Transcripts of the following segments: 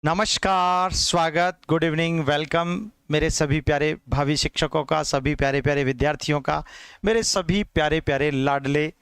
नमस्कार, स्वागत, good evening, welcome मेरे सभी प्यारे भावी शिक्षकों का, सभी प्यारे प्यारे विद्यार्थियों का, मेरे सभी प्यारे प्यारे लाडले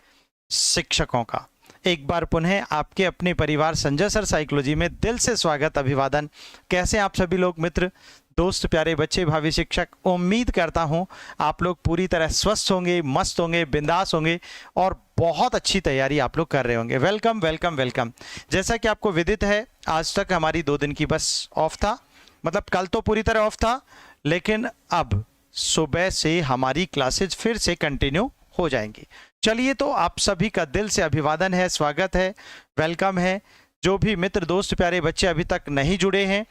शिक्षकों का एक बार पुनः आपके अपने परिवार संजय सर साइकोलॉजी में दिल से स्वागत, अभिवादन। कैसे आप सभी लोग, मित्र, दोस्त, प्यारे बच्चे, भावी शिक्षक? उम्मीद करता हूं आप लोग पूरी तरह स्वस्थ होंगे, मस्त होंगे, बिंदास होंगे और बहुत अच्छी तैयारी आप लोग कर रहे होंगे। Welcome welcome welcome. जैसा कि आपको विदित है, आज तक हमारी 2 दिन की बस ऑफ था, मतलब कल तो पूरी तरह ऑफ था, लेकिन अब सुबह से हमारी क्लासेज फिर से कंटिन्यू हो जाएंगी। चलिए, तो आप सभी का दिल से अभिवादन है, स्वागत है, वेलकम है। जो भी मित्र, दोस्त, प्यारे बच्चे अभी तक नहीं जुड़े हैं,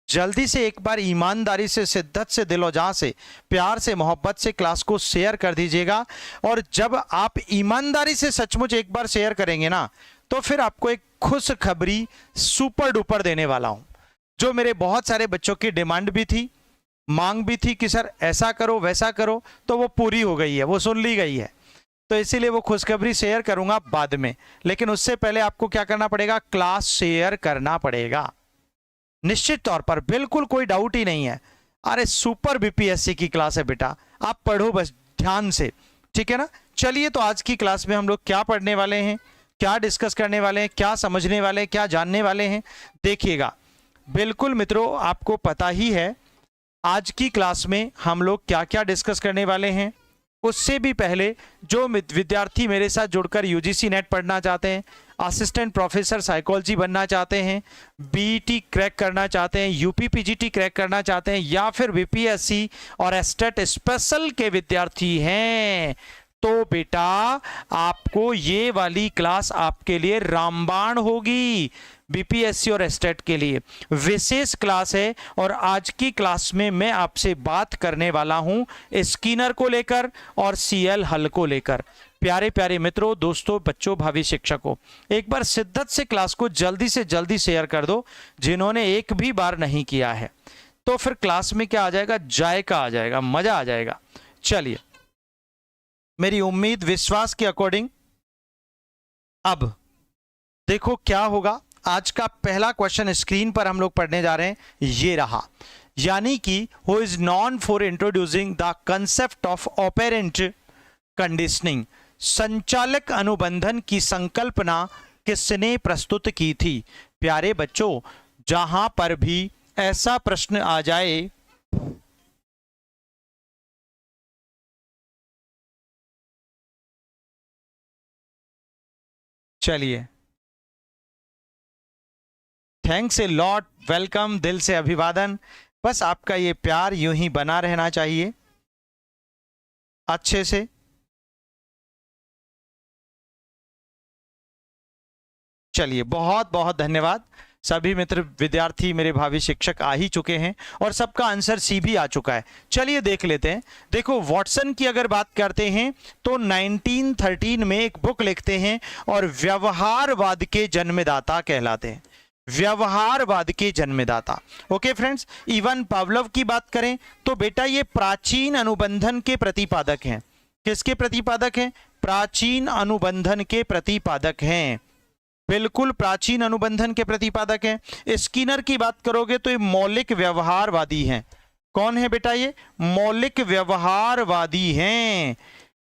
जल्दी से एक बार ईमानदारी से, शिद्दत से, दिलो-जाँ से, प्यार से, मोहब्बत से क्लास को शेयर कर दीजिएगा। और जब आप ईमानदारी से सचमुच एक बार शेयर करेंगे ना, तो फिर आपको एक खुशखबरी सुपर डुपर देने वाला हूं, जो मेरे बहुत सारे बच्चों की डिमांड भी थी, मांग भी थी कि सर ऐसा करो वैसा करो, तो वो पूरी हो गई है, वो सुन ली गई है। तो इसीलिए वो खुशखबरी शेयर करूंगा बाद में, लेकिन उससे पहले आपको क्या करना पड़ेगा? क्लास शेयर करना पड़ेगा, निश्चित तौर पर, बिल्कुल कोई डाउट ही नहीं है। अरे सुपर बीपीएससी की क्लास है बेटा, आप पढ़ो बस ध्यान से, ठीक है ना? चलिए, तो आज की क्लास में हम लोग क्या पढ़ने वाले हैं, क्या डिस्कस करने वाले हैं, क्या समझने वाले हैं, क्या जानने वाले हैं, देखिएगा। बिल्कुल मित्रों, आपको पता ही है आज की क्लास में हम लोग क्या क्या डिस्कस करने वाले हैं। उससे भी पहले जो विद्यार्थी मेरे साथ जुड़कर यूजीसी नेट पढ़ना चाहते हैं, असिस्टेंट प्रोफेसर साइकोलॉजी बनना चाहते हैं, बीईटी क्रैक करना चाहते हैं, यूपीपीजीटी क्रैक करना चाहते हैं, या फिर बीपीएससी और एस्टेट स्पेशल के विद्यार्थी हैं, तो बेटा आपको ये वाली क्लास आपके लिए रामबाण होगी। बीपीएससी और एस्टेट के लिए विशेष क्लास है। और आज की क्लास में मैं आपसे बात करने वाला हूं स्किनर को लेकर और सीएल हल को लेकर। प्यारे प्यारे मित्रों, दोस्तों, बच्चों, भावी शिक्षकों, एक बार शिद्दत से क्लास को जल्दी से जल्दी शेयर कर दो, जिन्होंने एक भी बार नहीं किया है। तो फिर क्लास में क्या आ जाएगा? जायका आ जाएगा, मजा आ जाएगा। चलिए, मेरी उम्मीद विश्वास के अकॉर्डिंग अब देखो क्या होगा। आज का पहला क्वेश्चन स्क्रीन पर हम लोग पढ़ने जा रहे हैं, ये रहा, यानी कि who is non for introducing the concept of apparent conditioning. संचालक अनुबंधन की संकल्पना किसने प्रस्तुत की थी? प्यारे बच्चों, जहां पर भी ऐसा प्रश्न आ जाए, चलिए, थैंक्स ए लॉट, वेलकम, दिल से अभिवादन। बस आपका ये प्यार यूं ही बना रहना चाहिए अच्छे से। चलिए, बहुत बहुत धन्यवाद। सभी मित्र, विद्यार्थी, मेरे भावी शिक्षक आ ही चुके हैं और सबका आंसर सी भी आ चुका है। चलिए देख लेते हैं। देखो, वॉटसन की अगर बात करते हैं तो 1913 में एक बुक लिखते हैं और व्यवहारवाद के जन्मदाता कहलाते हैं, व्यवहारवाद के जन्मदाता। ओके फ्रेंड्स, इवन पावलोव की बात करें तो बेटा ये प्राचीन अनुबंधन के प्रतिपादक हैं। किसके प्रतिपादक हैं? प्राचीन अनुबंधन के प्रतिपादक हैं, बिल्कुल प्राचीन अनुबंधन के प्रतिपादक हैं। स्किनर की बात करोगे तो ये मौलिक व्यवहारवादी हैं। कौन है बेटा? ये मौलिक व्यवहारवादी हैं,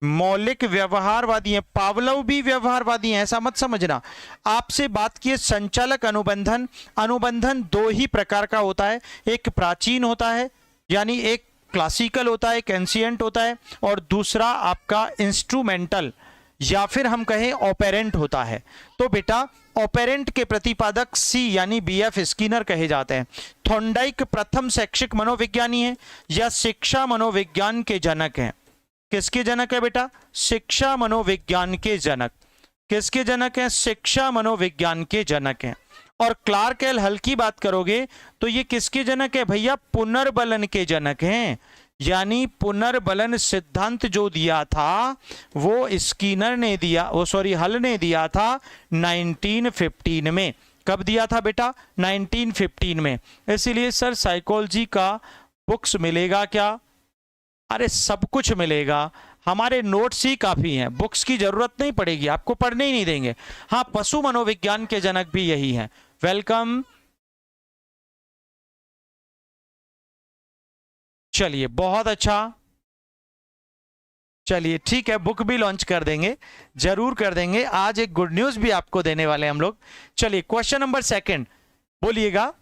मौलिक व्यवहारवादी हैं। पावलोव भी व्यवहारवादी हैं, ऐसा मत समझना। आपसे बात किए संचालक अनुबंधन। अनुबंधन 2 ही प्रकार का होता है, एक प्राचीन होता है, यानी एक क्लासिकल होता है, एक एंशिएंट होता है, और दूसरा आपका इंस्ट्रूमेंटल या फिर हम कहें ऑपेरेंट होता है। तो बेटा ऑपेरेंट के प्रतिपादक सी यानी बीएफ स्किनर कहे जाते हैं। थॉर्नडाइक प्रथम शैक्षिक मनोविज्ञानी है या शिक्षा मनोविज्ञान के जनक हैं। किसके जनक है बेटा? शिक्षा मनोविज्ञान के जनक। किसके जनक हैं? शिक्षा मनोविज्ञान के जनक हैं। और क्लार्क एल हल की बात करोगे तो ये किसके जनक है भैया? पुनर्बलन के जनक हैं, यानी पुनर्बलन सिद्धांत जो दिया था वो स्किनर ने दिया, वो सॉरी हल ने दिया था 1915 में। कब दिया था बेटा? 1915 में। इसीलिए सर साइकोलॉजी का बुक्स मिलेगा क्या? अरे सब कुछ मिलेगा, हमारे नोट्स ही काफी हैं, बुक्स की जरूरत नहीं पड़ेगी, आपको पढ़ने ही नहीं देंगे। हाँ, पशु मनोविज्ञान के जनक भी यही हैं। वेलकम चलिए बहुत अच्छा, चलिए ठीक है, बुक भी लॉन्च कर देंगे, जरूर कर देंगे। आज एक गुड न्यूज भी आपको देने वाले हैं हम लोग। चलिए क्वेश्चन नंबर सेकंड बोलिएगा,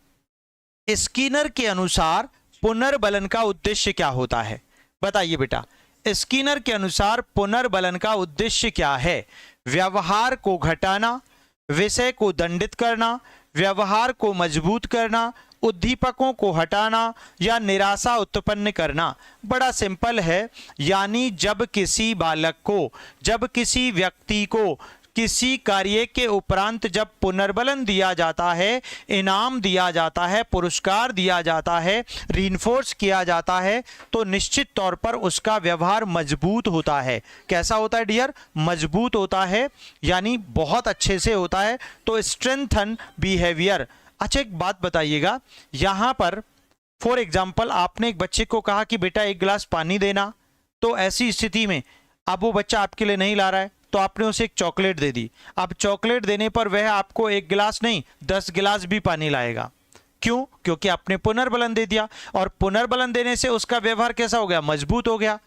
स्किनर के अनुसार पुनर्बलन का उद्देश्य क्या होता है? बताइए बेटा, स्किनर के अनुसार पुनर्बलन का उद्देश्य क्या है? व्यवहार को घटाना, विषय को दंडित करना, व्यवहार को मजबूत करना, उद्दीपकों को हटाना या निराशा उत्पन्न करना। बड़ा सिंपल है, यानी जब किसी बालक को, जब किसी व्यक्ति को किसी कार्य के उपरांत जब पुनर्बलन दिया जाता है, इनाम दिया जाता है, पुरस्कार दिया जाता है, रीइंफोर्स किया जाता है, तो निश्चित तौर पर उसका व्यवहार मजबूत होता है। कैसा होता है डियर? मजबूत होता है, यानी बहुत अच्छे से होता है। तो स्ट्रेंथन बिहेवियर। अच्छा एक बात बताइएगा, यहां पर फॉर एग्जाम्पल आपने एक बच्चे को कहा कि बेटा एक गिलास पानी देना, तो ऐसी स्थिति में अब वो बच्चा आपके लिए नहीं ला रहा है, तो आपने उसे एक चॉकलेट दे दी। अब चॉकलेट देने पर वह आपको एक गिलास नहीं 10 गिलास भी पानी लाएगा। क्यों? क्योंकि आपने पुनर्बलन दे दिया, और पुनर्बलन देने से उसका व्यवहार कैसा हो गया? मजबूत हो गया,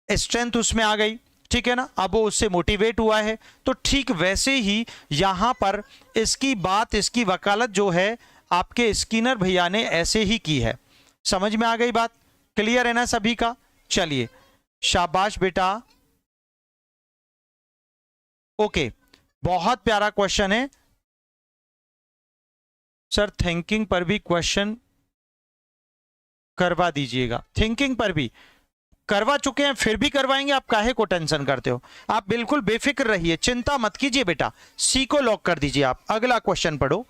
स्ट्रेंथ उसमें आ गई, ठीक है ना। अब वो उससे मोटिवेट हुआ है। तो ठीक वैसे ही यहां पर इसकी बात, इसकी वकालत जो है आपके स्किनर भैया ने ऐसे ही की है। समझ में आ गई बात? क्लियर है ना सभी का? चलिए शाबाश बेटा। ओके, बहुत प्यारा क्वेश्चन है सर। थिंकिंग पर भी क्वेश्चन करवा दीजिएगा। थिंकिंग पर भी करवा चुके हैं, फिर भी करवाएंगे, आप काहे को टेंशन करते हो? आप बिल्कुल बेफिक्र रहिए, चिंता मत कीजिए बेटा। सी को लॉक कर दीजिए आप। अगला क्वेश्चन पढ़ो।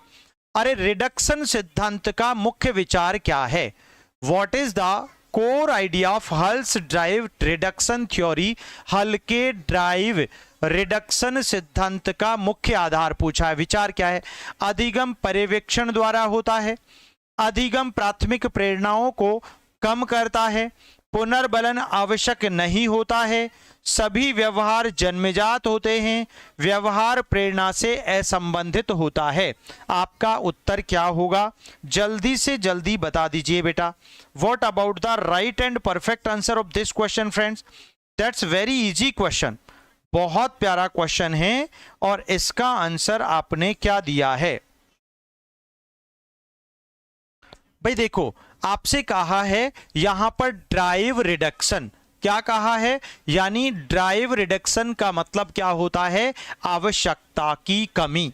अरे रिडक्शन सिद्धांत का मुख्य विचार क्या है? What is the core idea of hulls drive reduction theory? Hull के ड्राइव रिडक्शन सिद्धांत का मुख्य आधार पूछा है। विचार क्या है? अधिगम पर्यवेक्षण द्वारा होता है, अधिगम प्राथमिक प्रेरणाओं को कम करता है, पुनर्बलन आवश्यक नहीं होता है, सभी व्यवहार जन्मजात होते हैं, व्यवहार प्रेरणा से असंबंधित होता है। आपका उत्तर क्या होगा? जल्दी से जल्दी बता दीजिए बेटा। What about the right and perfect answer of this question friends? That's very easy question, बहुत प्यारा क्वेश्चन है, और इसका आंसर आपने क्या दिया है? भाई देखो, आपसे कहा है यहां पर ड्राइव रिडक्शन। क्या कहा है? यानी ड्राइव रिडक्शन का मतलब क्या होता है? आवश्यकता की कमी।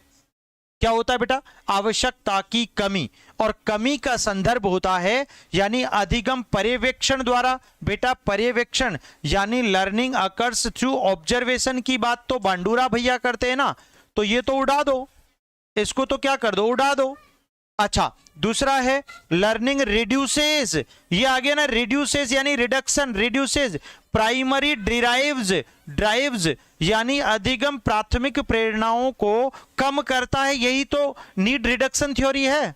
क्या होता है बेटा? आवश्यकता की कमी, और कमी का संदर्भ होता है यानी अधिगम पर्यवेक्षण द्वारा। बेटा पर्यवेक्षण यानी लर्निंग अकर्स थ्रू ऑब्जर्वेशन की बात तो बांडूरा भैया करते हैं ना, तो ये तो उड़ा दो, इसको तो क्या कर दो? उड़ा दो। अच्छा, दूसरा है लर्निंग रिड्यूसेस, ये आ गया ना, रिड्यूसेस यानी reduction, reduces primary derives, drives यानी अधिगम प्राथमिक प्रेरणाओं को कम करता है, यही तो नीड रिडक्शन थ्योरी है।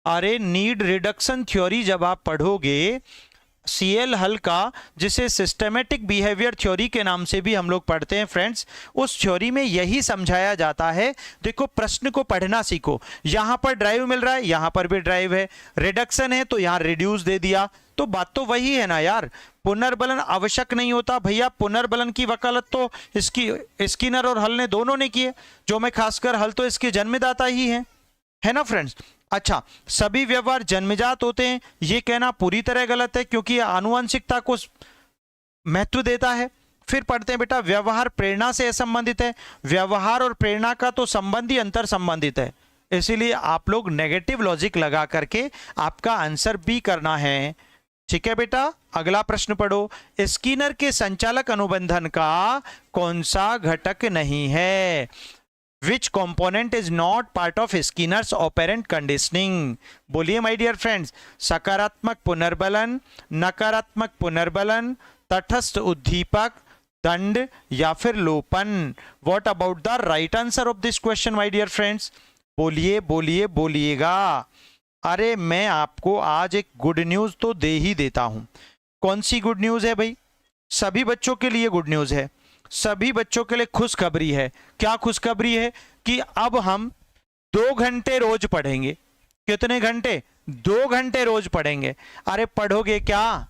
अरे नीड रिडक्शन थ्योरी जब आप पढ़ोगे, सीएल हल का, जिसे सिस्टमेटिक बिहेवियर थ्योरी के नाम से भी हम लोग पढ़ते हैं फ्रेंड्स, उस थ्योरी में यही समझाया जाता है। देखो प्रश्न को पढ़ना सीखो। यहां पर ड्राइव मिल रहा है, यहां पर भी ड्राइव है, रिडक्शन है तो यहां रिड्यूस दे दिया, तो बात तो वही है ना यार। पुनर्बलन आवश्यक नहीं होता भैया, पुनर्बलन की वकालत तो इसकी स्किनर और हल ने दोनों ने की है, जो मैं खासकर हल तो इसके जन्मदाता ही है ना फ्रेंड्स। अच्छा, सभी व्यवहार जन्मजात होते हैं, यह कहना पूरी तरह गलत है, क्योंकि यह आनुवंशिकता को महत्व देता है। फिर पढ़ते हैं बेटा, व्यवहार प्रेरणा से संबंधित है। व्यवहार और प्रेरणा का तो संबंध ही अंतर संबंधित है, इसीलिए आप लोग नेगेटिव लॉजिक लगा करके आपका आंसर बी करना है। ठीक है बेटा, अगला प्रश्न पढ़ो। स्किनर के संचालक अनुबंधन का कौन सा घटक नहीं है? Which component is not part of Skinner's operant conditioning? बोलिए माय डियर फ्रेंड्स। सकारात्मक पुनर्बलन, नकारात्मक पुनर्बलन, तटस्थ उद्दीपक, दंड या फिर लोपन? What about the right answer of this question my dear friends? बोलिए बोलिए बोलिएगा। अरे मैं आपको आज एक गुड न्यूज तो दे ही देता हूं। कौन सी गुड न्यूज है भाई? सभी बच्चों के लिए गुड न्यूज है, सभी बच्चों के लिए खुशखबरी है। क्या खुशखबरी है? कि अब हम 2 घंटे रोज पढ़ेंगे। कितने घंटे? 2 घंटे रोज पढ़ेंगे। अरे पढ़ोगे क्या?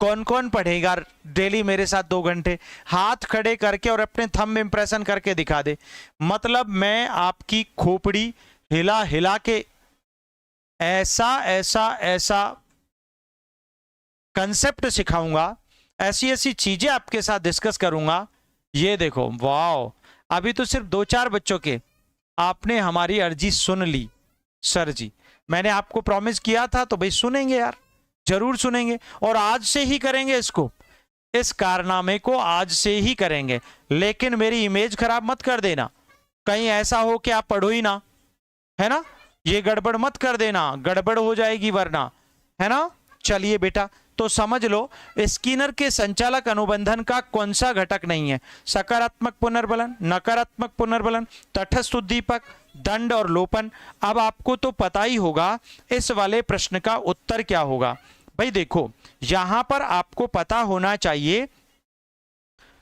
कौन कौन पढ़ेगा डेली मेरे साथ 2 घंटे? हाथ खड़े करके और अपने थंब इंप्रेशन करके दिखा दे। मतलब मैं आपकी खोपड़ी हिला हिला के ऐसा ऐसा ऐसा कंसेप्ट सिखाऊंगा, ऐसी ऐसी चीजें आपके साथ डिस्कस करूंगा। ये देखो, वाओ, अभी तो सिर्फ 2-4 बच्चों के आपने हमारी अर्जी सुन ली। सर जी, मैंने आपको प्रॉमिस किया था, तो भाई सुनेंगे यार, जरूर सुनेंगे। और आज से ही करेंगे इसको, इस कारनामे को आज से ही करेंगे। लेकिन मेरी इमेज खराब मत कर देना, कहीं ऐसा हो कि आप पढ़ो ही ना, है ना? ये गड़बड़ मत कर देना, गड़बड़ हो जाएगी वरना, है ना? चलिए बेटा, तो समझ लो स्किनर के संचालक अनुबंधन का कौन सा घटक नहीं है? सकारात्मक पुनर्बलन, नकारात्मक पुनर्बलन, तटस्थ उद्दीपक, दंड और लोपन। अब आपको तो पता ही होगा इस वाले प्रश्न का उत्तर क्या होगा। भाई देखो, यहां पर आपको पता होना चाहिए,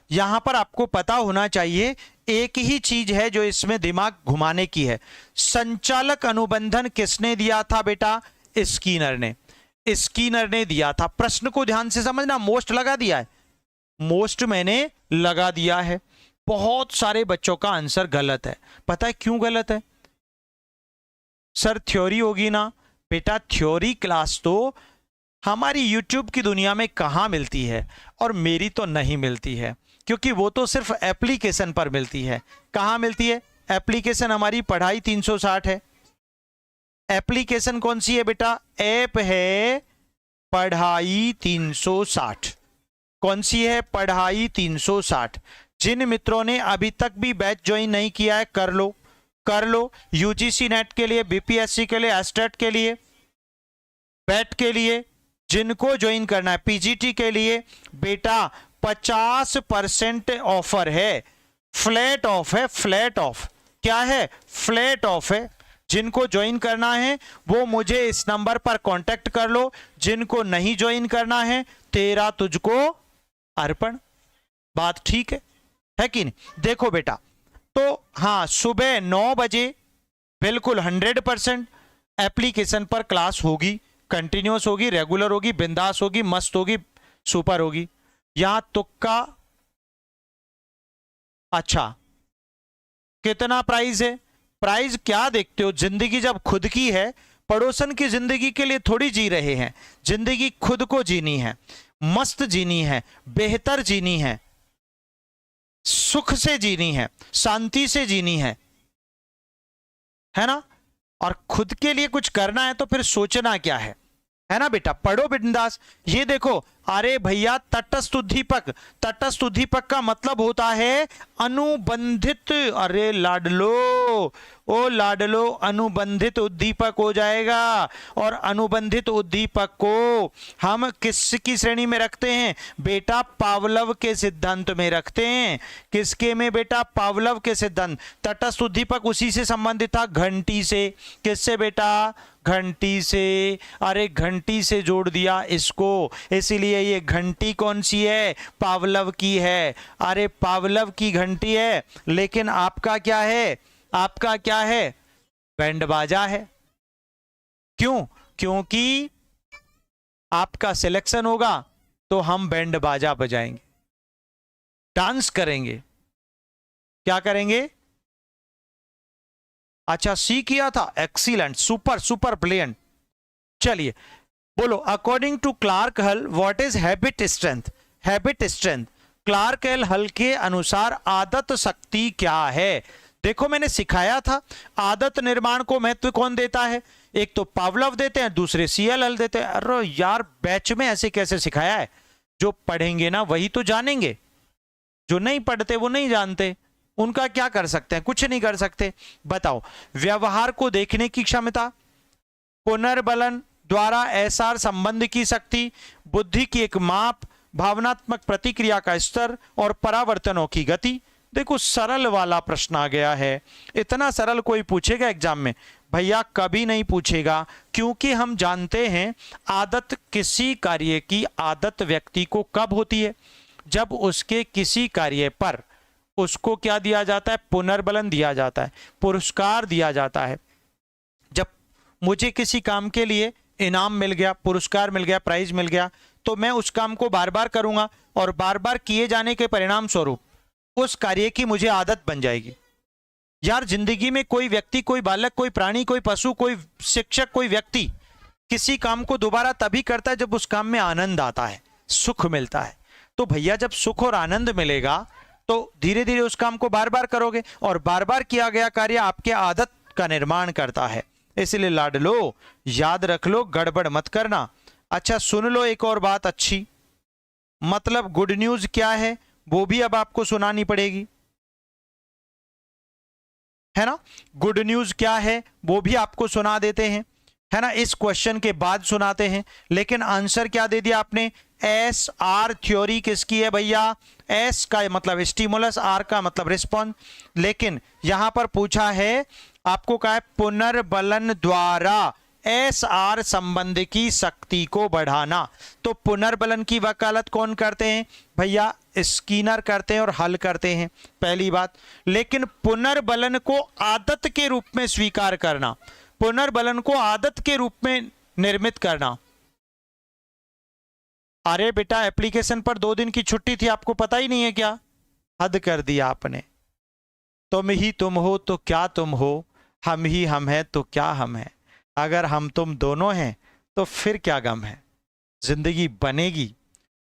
यहां पर आपको पता होना चाहिए एक ही चीज है जो इसमें दिमाग घुमाने की है। संचालक अनुबंधन किसने दिया था बेटा? स्किनर ने। स्किनर ने दिया था। प्रश्न को ध्यान से समझना, मोस्ट लगा दिया है, मोस्ट मैंने लगा दिया है। बहुत सारे बच्चों का आंसर गलत है। पता है क्यों गलत है? सर थ्योरी होगी ना बेटा, थ्योरी क्लास तो हमारी YouTube की दुनिया में कहां मिलती है, और मेरी तो नहीं मिलती है, क्योंकि वो तो सिर्फ एप्लीकेशन पर मिलती है। कहां मिलती है एप्लीकेशन? हमारी पढ़ाई 360 है। एप्लीकेशन कौन सी है बेटा? ऐप है पढ़ाई 360। कौन सी है? पढ़ाई 360। जिन मित्रों ने अभी तक भी बैच ज्वाइन नहीं किया है, कर लो, कर लो। यूजीसी नेट के लिए, बीपीएससी के लिए, एस्टेट के लिए, बैट के लिए, जिनको ज्वाइन करना है, पीजीटी के लिए बेटा 50% ऑफर है। फ्लैट ऑफ है, फ्लैट ऑफ। क्या है? फ्लैट ऑफ है। जिनको ज्वाइन करना है वो मुझे इस नंबर पर कांटेक्ट कर लो। जिनको नहीं ज्वाइन करना है, तेरा तुझको अर्पण। बात ठीक है कि नहीं? देखो बेटा, तो हाँ, सुबह 9 बजे बिल्कुल 100% एप्लीकेशन पर क्लास होगी, कंटिन्यूअस होगी, रेगुलर होगी, बिंदास होगी, मस्त होगी, सुपर होगी। यहां तुक्का। अच्छा, कितना प्राइस है? प्राइस क्या देखते हो? जिंदगी जब खुद की है, पड़ोसन की जिंदगी के लिए थोड़ी जी रहे हैं। जिंदगी खुद को जीनी है, मस्त जीनी है, बेहतर जीनी है, सुख से जीनी है, शांति से जीनी है ना? और खुद के लिए कुछ करना है तो फिर सोचना क्या है ना बेटा? पढ़ो बिंदास। ये देखो, अरे भैया, तटस्थ उद्दीपक, तटस्थ उद्दीपक का मतलब होता है अनुबंधित। अरे लाडलो, ओ लाडलो, अनुबंधित उद्दीपक हो जाएगा। और अनुबंधित उद्दीपक को हम किसकी श्रेणी में रखते हैं बेटा? पावलव के सिद्धांत में रखते हैं। किसके में बेटा? पावलव के सिद्धांत। तटस्थ उद्दीपक उसी से संबंधित था, घंटी से। किससे बेटा? घंटी से। अरे घंटी से जोड़ दिया इसको, इसीलिए ये घंटी कौन सी है? पावलव की है। अरे पावलव की घंटी है, लेकिन आपका क्या है? आपका क्या है? बैंड बाजा है। क्यों? क्योंकि आपका सिलेक्शन होगा तो हम बैंड बाजा बजाएंगे, डांस करेंगे। क्या करेंगे? अच्छा, सी किया था, एक्सीलेंट, सुपर सुपर ब्रिलियंट। चलिए बोलो, according to Clark Hull what is habit strength? Habit strength Clark Hull के अनुसार आदत शक्ति क्या है? देखो मैंने सिखाया था, आदत निर्माण को महत्व कौन देता है? एक तो पावलव देते हैं, दूसरे सीएल हल देते हैं। अरे यार, बैच में ऐसे कैसे सिखाया है? जो पढ़ेंगे ना वही तो जानेंगे, जो नहीं पढ़ते वो नहीं जानते। उनका क्या कर सकते हैं? कुछ नहीं कर सकते। बताओ, व्यवहार को देखने की क्षमता, पुनर्बलन द्वारा एसआर संबंध की शक्ति, बुद्धि की एक माप, भावनात्मक प्रतिक्रिया का स्तर और परावर्तनों की गति। देखो, सरल वाला प्रश्न आ गया है। इतना सरल कोई पूछेगा एग्जाम में? भैया कभी नहीं पूछेगा, क्योंकि हम जानते हैं आदत, किसी कार्य की आदत व्यक्ति को कब होती है? जब उसके किसी कार्य पर उसको क्या दिया जाता है? पुनर्बलन दिया जाता है, पुरस्कार दिया जाता है। जब मुझे किसी काम के लिए इनाम मिल गया, पुरस्कार मिल गया, प्राइज मिल गया, तो मैं उस काम को बार बार करूंगा और बार बार किए जाने के परिणाम स्वरूप उस कार्य की मुझे आदत बन जाएगी। यार जिंदगी में कोई व्यक्ति, कोई बालक, कोई प्राणी, कोई पशु, कोई शिक्षक, कोई व्यक्ति किसी काम को दोबारा तभी करता है जब उस काम में आनंद आता है, सुख मिलता है। तो भैया जब सुख और आनंद मिलेगा तो धीरे धीरे उस काम को बार बार करोगे और बार बार किया गया कार्य आपके आदत का निर्माण करता है। इसलिए लाडलो याद रख लो, गड़बड़ मत करना। अच्छा सुन लो एक और बात अच्छी, मतलब गुड न्यूज क्या है वो भी अब आपको सुनानी पड़ेगी, है ना। गुड न्यूज क्या है वो भी आपको सुना देते हैं, है ना, इस क्वेश्चन के बाद सुनाते हैं। लेकिन आंसर क्या दे दिया आपने, एस आर थ्योरी किसकी है भैया, एस का मतलब स्टिमुलस, आर का मतलब रिस्पॉन्स। लेकिन यहां पर पूछा है आपको क्या है, पुनर्बलन द्वारा एस आर संबंध की शक्ति को बढ़ाना। तो पुनर्बलन की वकालत कौन करते हैं भैया, स्कीनर करते हैं और हल करते हैं, पहली बात। लेकिन पुनर्बलन को आदत के रूप में स्वीकार करना, पुनर्बलन को आदत के रूप में निर्मित करना। अरे बेटा एप्लीकेशन पर 2 दिन की छुट्टी थी, आपको पता ही नहीं है क्या, हद कर दिया आपने। तुम ही तुम हो तो क्या तुम हो, हम ही हम हैं तो क्या हम हैं। अगर हम तुम दोनों हैं तो फिर क्या गम है, जिंदगी बनेगी।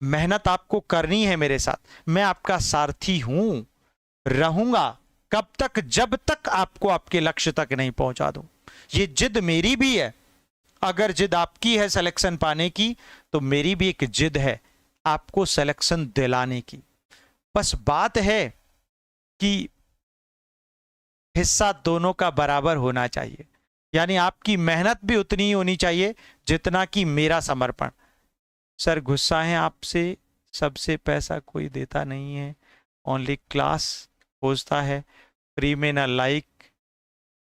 मेहनत आपको करनी है मेरे साथ, मैं आपका सारथी हूं, रहूंगा कब तक, जब तक आपको आपके लक्ष्य तक नहीं पहुंचा दूं। ये जिद मेरी भी है, अगर जिद आपकी है सिलेक्शन पाने की तो मेरी भी एक जिद है आपको सिलेक्शन दिलाने की। बस बात है कि हिस्सा दोनों का बराबर होना चाहिए, यानी आपकी मेहनत भी उतनी ही होनी चाहिए जितना कि मेरा समर्पण। सर गुस्सा है आपसे, सबसे पैसा कोई देता नहीं है, ओनली क्लास खोजता है, फ्री में ना लाइक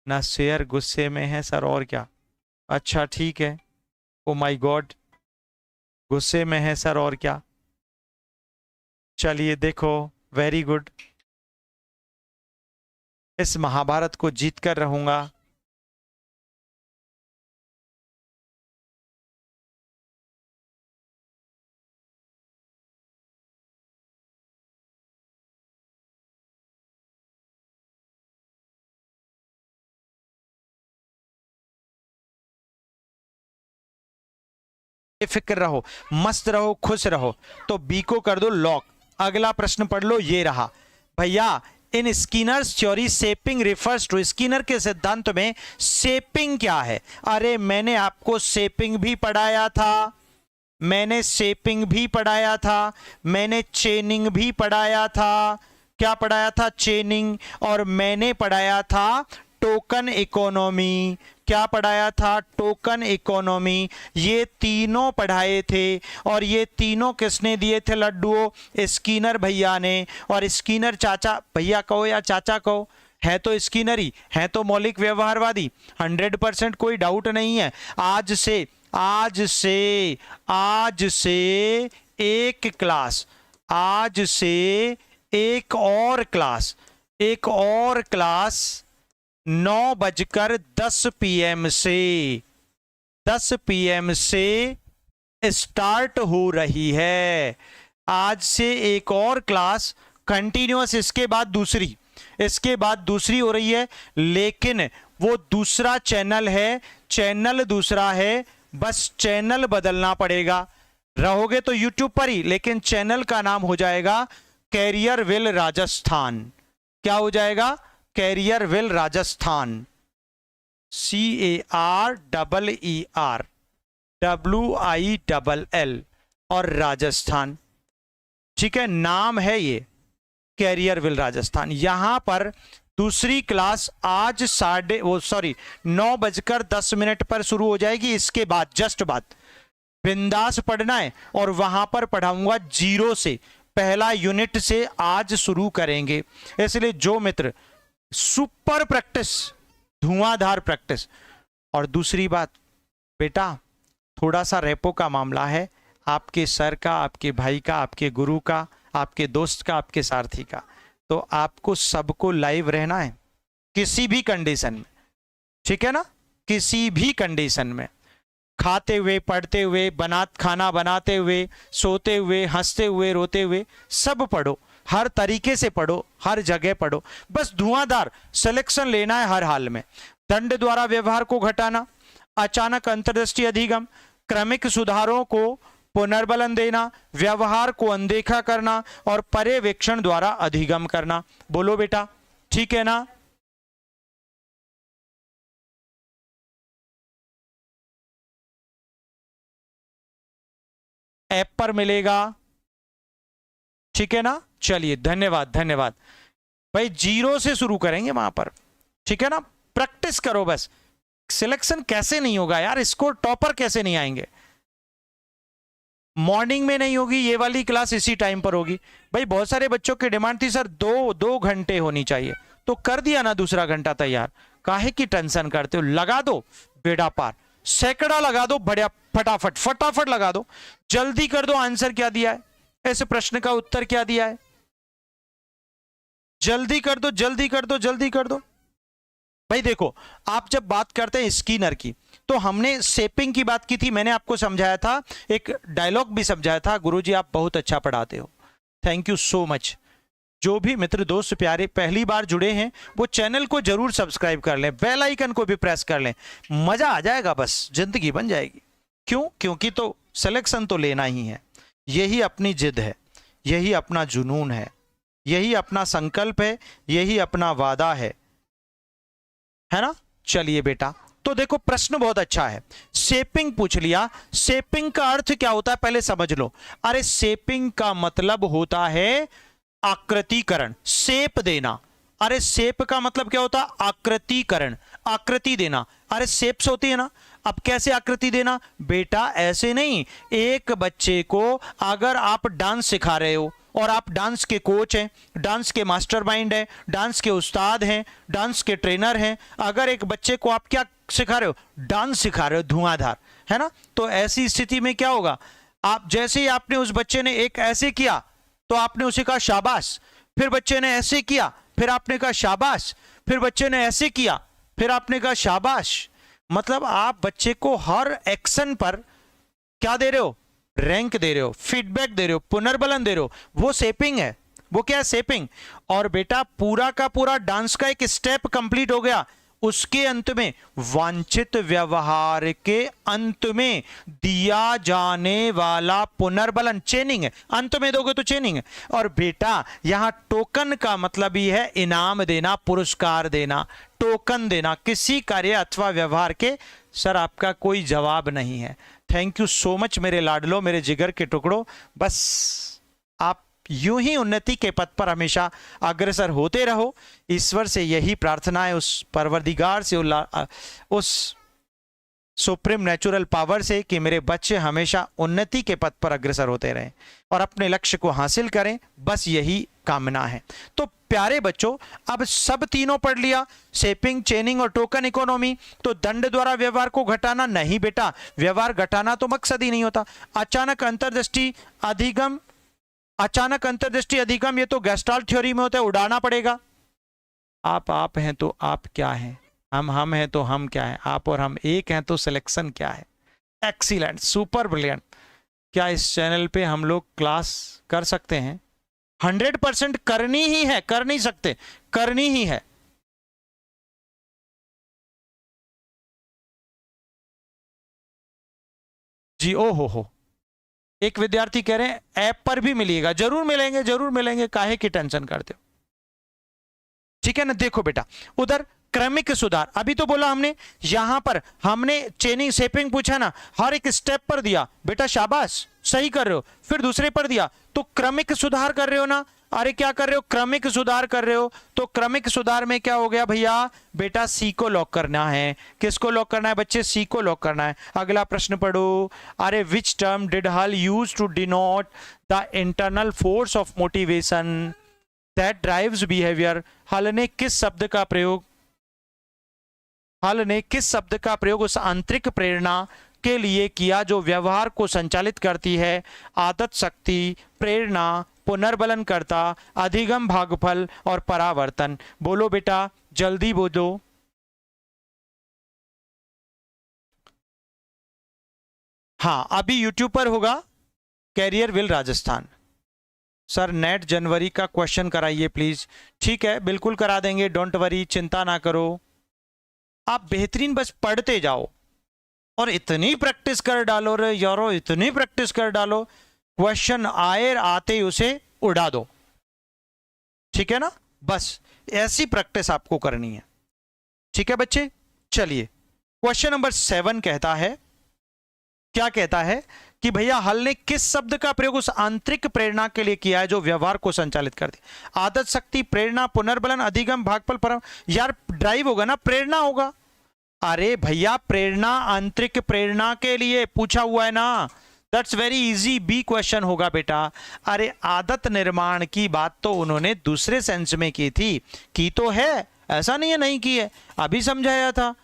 ना शेयर, गुस्से में है सर और क्या। अच्छा ठीक है, ओ माय गॉड गुस्से में है सर और क्या। चलिए देखो वेरी गुड, इस महाभारत को जीत कर रहूंगा। फिक्र रहो, मस्त रहो, खुश रहो। तो बी को कर दो लॉक। अगला प्रश्न पढ़ लो, ये रहा भैया, in Skinner's theory shaping refers to, Skinner के सिद्धांत में शेपिंग क्या है। अरे मैंने आपको शेपिंग भी पढ़ाया था, मैंने शेपिंग भी पढ़ाया था, मैंने चेनिंग भी पढ़ाया था। क्या पढ़ाया था, चेनिंग। और मैंने पढ़ाया था टोकन इकोनॉमी। क्या पढ़ाया था, टोकन इकोनॉमी। ये तीनों पढ़ाए थे और ये तीनों किसने दिए थे लड्डुओं, स्किनर भैया ने। और स्किनर चाचा, भैया कहो या चाचा कहो, है तो स्किनर ही, है तो मौलिक व्यवहारवादी, 100% कोई डाउट नहीं है। आज से एक क्लास, आज से एक और क्लास 9:10 PM से 10 PM से स्टार्ट हो रही है। आज से एक और क्लास कंटिन्यूअस, इसके बाद दूसरी हो रही है। लेकिन वो दूसरा चैनल है, चैनल दूसरा है, बस चैनल बदलना पड़ेगा। रहोगे तो यूट्यूब पर ही, लेकिन चैनल का नाम हो जाएगा कैरियरविल राजस्थान। क्या हो जाएगा, कैरियरविल राजस्थान, CAREERWILL और राजस्थान। ठीक है, नाम है ये कैरियरविल राजस्थान। यहां पर दूसरी क्लास आज 9:10 पर शुरू हो जाएगी। इसके बाद जस्ट बाद बिंदास पढ़ना है और वहां पर पढ़ाऊंगा 0 से, पहला यूनिट से आज शुरू करेंगे। इसलिए जो मित्र सुपर प्रैक्टिस, धुआंधार प्रैक्टिस। और दूसरी बात बेटा, थोड़ा सा रेपो का मामला है, आपके सर का, आपके भाई का, आपके गुरु का, आपके दोस्त का, आपके सारथी का। तो आपको सबको लाइव रहना है किसी भी कंडीशन में, ठीक है ना, किसी भी कंडीशन में। खाते हुए, पढ़ते हुए, खाना बनाते हुए, सोते हुए, हंसते हुए, रोते हुए, सब पढ़ो, हर तरीके से पढ़ो, हर जगह पढ़ो। बस धुआंधार सिलेक्शन लेना है हर हाल में। दंड द्वारा व्यवहार को घटाना, अचानक अंतर्दृष्टि अधिगम, क्रमिक सुधारों को पुनर्बलन देना, व्यवहार को अनदेखा करना और पर्यवेक्षण द्वारा अधिगम करना। बोलो बेटा, ठीक है ना? ऐप पर मिलेगा, ठीक है ना? चलिए, धन्यवाद धन्यवाद भाई। 0 से शुरू करेंगे वहां पर, ठीक है ना? प्रैक्टिस करो बस। सिलेक्शन कैसे नहीं होगा यार, स्कोर टॉपर कैसे नहीं आएंगे? मॉर्निंग में नहीं होगी ये वाली क्लास, इसी टाइम पर होगी भाई। बहुत सारे बच्चों की डिमांड थी सर 2 घंटे होनी चाहिए, तो कर दिया ना दूसरा घंटा तैयार। काहे की टेंशन करते हो? लगा दो बेड़ा पार, सैकड़ा लगा दो, बढ़िया, फटाफट फटाफट लगा दो, जल्दी कर दो। आंसर क्या दिया है, ऐसे प्रश्न का उत्तर क्या दिया है, जल्दी कर दो, जल्दी कर दो, जल्दी कर दो भाई। देखो, आप जब बात करते हैं स्किनर की, तो हमने शेपिंग की बात की थी, मैंने आपको समझाया था, एक डायलॉग भी समझाया था। गुरुजी आप बहुत अच्छा पढ़ाते हो, थैंक यू सो मच। जो भी मित्र दोस्त प्यारे पहली बार जुड़े हैं वो चैनल को जरूर सब्सक्राइब कर लें, बेल आइकन को भी प्रेस कर लें, मजा आ जाएगा, बस जिंदगी बन जाएगी। क्यों? क्योंकि तो सिलेक्शन तो लेना ही है, यही अपनी जिद है, यही अपना जुनून है, यही अपना संकल्प है, यही अपना वादा है ना? चलिए बेटा, तो देखो प्रश्न बहुत अच्छा है। शेपिंग पूछ लिया, शेपिंग का अर्थ क्या होता है पहले समझ लो। अरे शेपिंग का मतलब होता है आकृतिकरण, शेप देना। अरे शेप का मतलब क्या होता है? आकृतिकरण, आकृति देना। अरे शेप्स होती है ना, अब कैसे आकृति देना बेटा? ऐसे नहीं, एक बच्चे को अगर आप डांस सिखा रहे हो और आप डांस के कोच हैं, डांस के मास्टरमाइंड हैं, डांस के उस्ताद हैं, डांस के ट्रेनर हैं, अगर एक बच्चे को आप क्या सिखा रहे हो? डांस सिखा रहे हो धुआंधार, है ना? तो ऐसी स्थिति में क्या होगा? आप जैसे ही आपने उस बच्चे ने एक ऐसे किया तो आपने उसे कहा शाबाश, फिर बच्चे ने ऐसे किया, फिर आपने कहा शाबाश, फिर बच्चे ने ऐसे किया, फिर आपने कहा शाबाश। मतलब आप बच्चे को हर एक्शन पर क्या दे रहे हो? रैंक दे रहे हो, फीडबैक दे रहे हो, पुनर्बलन दे रहे हो। वो शेपिंग है, वो क्या है? शेपिंग। और बेटा पूरा का पूरा डांस का एक स्टेप कंप्लीट हो गया, उसके अंत में वांछित व्यवहार के अंत में दिया जाने वाला पुनर्बलन, चेनिंग है। अंत में दोगे तो चेनिंग है। और बेटा यहां टोकन का मतलब ही है इनाम देना, पुरस्कार देना, टोकन देना किसी कार्य अथवा व्यवहार के। सर आपका कोई जवाब नहीं है। थैंक यू सो मच मेरे लाडलो, मेरे जिगर के टुकड़ों। बस आप यूं ही उन्नति के पथ पर हमेशा अग्रसर होते रहो। ईश्वर से यही प्रार्थना है, उस परवरदिगार से, उस सुप्रीम नेचुरल पावर से, कि मेरे बच्चे हमेशा उन्नति के पथ पर अग्रसर होते रहें और अपने लक्ष्य को हासिल करें। बस यही कामना है। तो प्यारे बच्चों, अब सब तीनों पढ़ लिया, शेपिंग, चेनिंग और टोकन इकोनॉमी। तो दंड द्वारा व्यवहार को घटाना नहीं बेटा, व्यवहार घटाना तो मकसद ही नहीं होता। अचानक अंतर्दृष्टि अधिगम, अचानक अंतर्दृष्टि अधिगम ये तो गेस्टाल्ट थ्योरी में होता है, उड़ाना पड़ेगा। आप हैं तो आप क्या हैं, हम हैं तो हम क्या हैं, आप और हम एक हैं तो सिलेक्शन क्या है। Excellent, super brilliant. क्या इस चैनल पे हम लोग क्लास कर सकते हैं? 100% करनी ही है, कर नहीं सकते, करनी ही है। जी ओ हो, एक विद्यार्थी कह रहे हैं ऐप पर भी मिलेगा। जरूर मिलेंगे, जरूर मिलेंगे, काहे की टेंशन करते हो? ठीक है ना? देखो बेटा, उधर क्रमिक सुधार अभी तो बोला हमने, यहां पर हमने चेनिंग शेपिंग पूछा ना, हर एक स्टेप पर दिया बेटा शाबाश, सही कर रहे हो। फिर दूसरे पर दिया तो क्रमिक सुधार कर रहे हो ना। अरे क्या कर रहे हो? क्रमिक सुधार कर रहे हो। तो क्रमिक सुधार में क्या हो गया भैया? बेटा सी को लॉक करना है। किसको लॉक करना है बच्चे? सी को लॉक करना है। अगला प्रश्न पढ़ो। अरे which term did Hull use to denote the internal force of motivation that drives behaviour? Hull ने किस शब्द का प्रयोग, हल ने किस शब्द का प्रयोग उस आंतरिक प्रेरणा के लिए किया जो व्यवहार को संचालित करती है? आदत शक्ति, प्रेरणा, पुनर्बलन करता, अधिगम, भागफल और परावर्तन। बोलो बेटा, जल्दी बोलो। हाँ, अभी यूट्यूब पर होगा career will Rajasthan. Sir NET जनवरी का क्वेश्चन कराइए प्लीज। ठीक है, बिल्कुल करा देंगे, डोंट वरी, चिंता ना करो। आप बेहतरीन बस पढ़ते जाओ और इतनी प्रैक्टिस कर डालो रे यारो, इतनी प्रैक्टिस कर डालो, क्वेश्चन आए आते ही उसे उड़ा दो। ठीक है ना, बस ऐसी प्रैक्टिस आपको करनी है। ठीक है बच्चे, चलिए क्वेश्चन नंबर 7 कहता है, क्या कहता है कि भैया हल ने किस शब्द का प्रयोग उस आंतरिक प्रेरणा के लिए किया है जो व्यवहार को संचालित करती। आदत, शक्ति, प्रेरणा, पुनर्बलन, अधिगम, भागफल, परम। यार ड्राइव होगा ना, प्रेरणा होगा। अरे भैया प्रेरणा, आंतरिक प्रेरणा के लिए पूछा हुआ है ना, that's very easy, B question होगा बेटा। अरे आदत निर्माण की बात तो उन्होंने दूसरे सेंस में की थी, की तो है, ऐसा नहीं है नहीं की है, अभी समझाया था।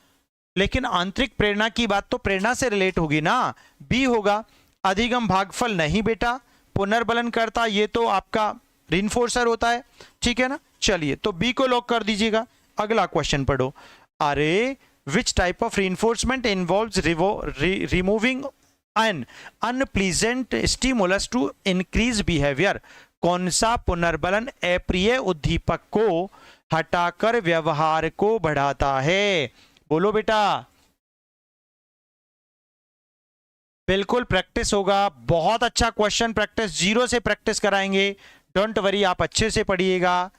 लेकिन आंतरिक प्रेरणा की बात तो प्रेरणा से रिलेट होगी ना, बी होगा। अधिगम भागफल नहीं बेटा, पुनर्बलन करता ये तो आपका रिइंफोर्सर होता है। ठीक है ना, चलिए तो बी को लॉक कर दीजिएगा। अगला क्वेश्चन पढ़ो। अरे which type of reinforcement involves removing an unpleasant stimulus to increase behaviour. कौन सा पुनर्बलन अप्रिय उद्दीपक को हटाकर व्यवहार को बढ़ाता है? बोलो बेटा। बिल्कुल प्रैक्टिस होगा, बहुत अच्छा क्वेश्चन, प्रैक्टिस जीरो से प्रैक्टिस कराएंगे, डोंट वरी, आप अच्छे से पढ़िएगा,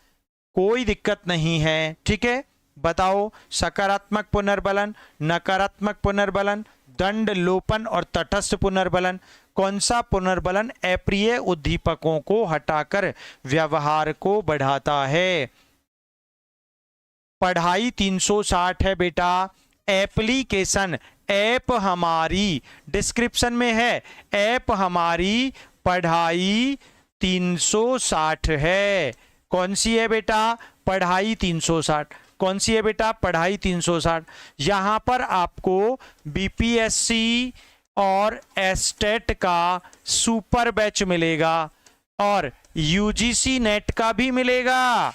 कोई दिक्कत नहीं है। ठीक है, बताओ सकारात्मक पुनर्बलन, नकारात्मक पुनर्बलन, दंड, लोपन और तटस्थ पुनर्बलन, कौन सा पुनर्बलन अप्रिय उद्दीपकों को हटाकर व्यवहार को बढ़ाता है? पढ़ाई 360 है बेटा, एप्लीकेशन, ऐप हमारी डिस्क्रिप्शन में है, ऐप हमारी पढ़ाई 360 है। कौन सी है बेटा? पढ़ाई 360। कौन सी है बेटा? पढ़ाई 360। यहां पर आपको बीपीएससी और एस्टेट का सुपर बैच मिलेगा और यूजीसी नेट का भी मिलेगा।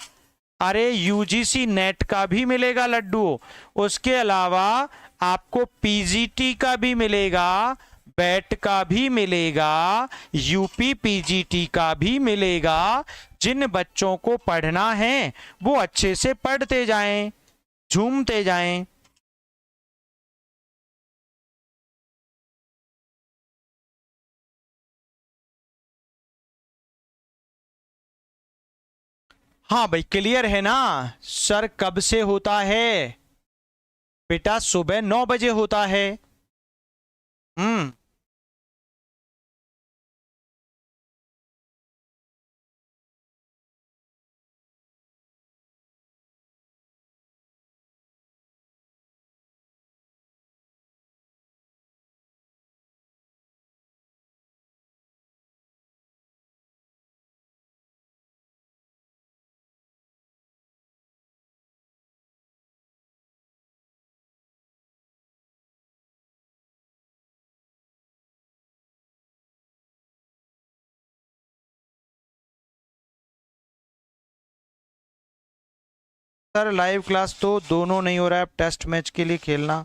अरे यूजीसी नेट का भी मिलेगा लड्डू, उसके अलावा आपको पीजीटी का भी मिलेगा, बैट का भी मिलेगा, यूपी पीजीटी का भी मिलेगा। जिन बच्चों को पढ़ना है वो अच्छे से पढ़ते जाएं, झूमते जाएं। हाँ भाई क्लियर है ना सर? कब से होता है बेटा? सुबह 9 बजे होता है। हम्म, सर लाइव क्लास तो दोनों नहीं हो रहा है, टेस्ट मैच के लिए खेलना।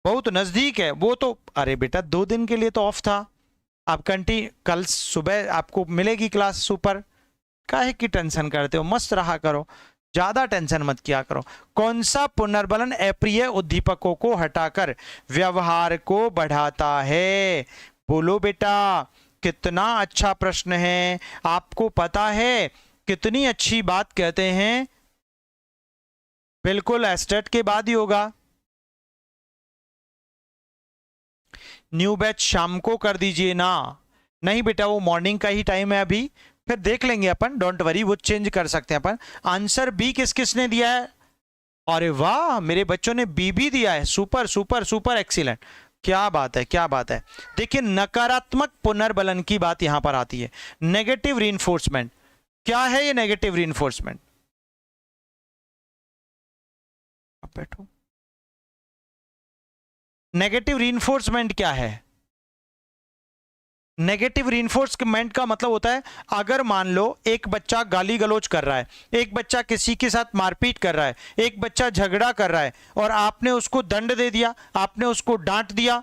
बहुत नजदीक है वो तो। अरे बेटा 2 दिन के लिए तो ऑफ था, आप कल सुबह आपको मिलेगी क्लास सुपर। काहे की टेंशन करते हो, मस्त रहा करो, ज्यादा टेंशन मत किया करो। कौन सा पुनर्बलन अप्रिय उद्दीपकों को हटाकर व्यवहार को बढ़ाता है? बोलो बेटा। कितना अच्छा प्रश्न है, आपको पता है कितनी अच्छी बात कहते हैं। बिल्कुल एस्टेट के बाद ही होगा। न्यू बैच शाम को कर दीजिए ना। नहीं बेटा वो मॉर्निंग का ही टाइम है अभी, फिर देख लेंगे अपन, डोंट वरी, वो चेंज कर सकते हैं अपन। आंसर बी किस किसने दिया है? अरे वाह मेरे बच्चों ने बी भी दिया है, सुपर सुपर सुपर एक्सीलेंट, क्या बात है क्या बात है। देखिए नकारात्मक पुनर्बलन की बात यहां पर आती है, नेगेटिव रीइंफोर्समेंट। क्या है ये नेगेटिव रीइंफोर्समेंट? आप बैठो। नेगेटिव रीइंफोर्समेंट क्या है? नेगेटिव रीइंफोर्समेंट का मतलब होता है, अगर मान लो एक बच्चा गाली गलौज कर रहा है, एक बच्चा किसी के साथ मारपीट कर रहा है, एक बच्चा झगड़ा कर रहा है और आपने उसको दंड दे दिया, आपने उसको डांट दिया।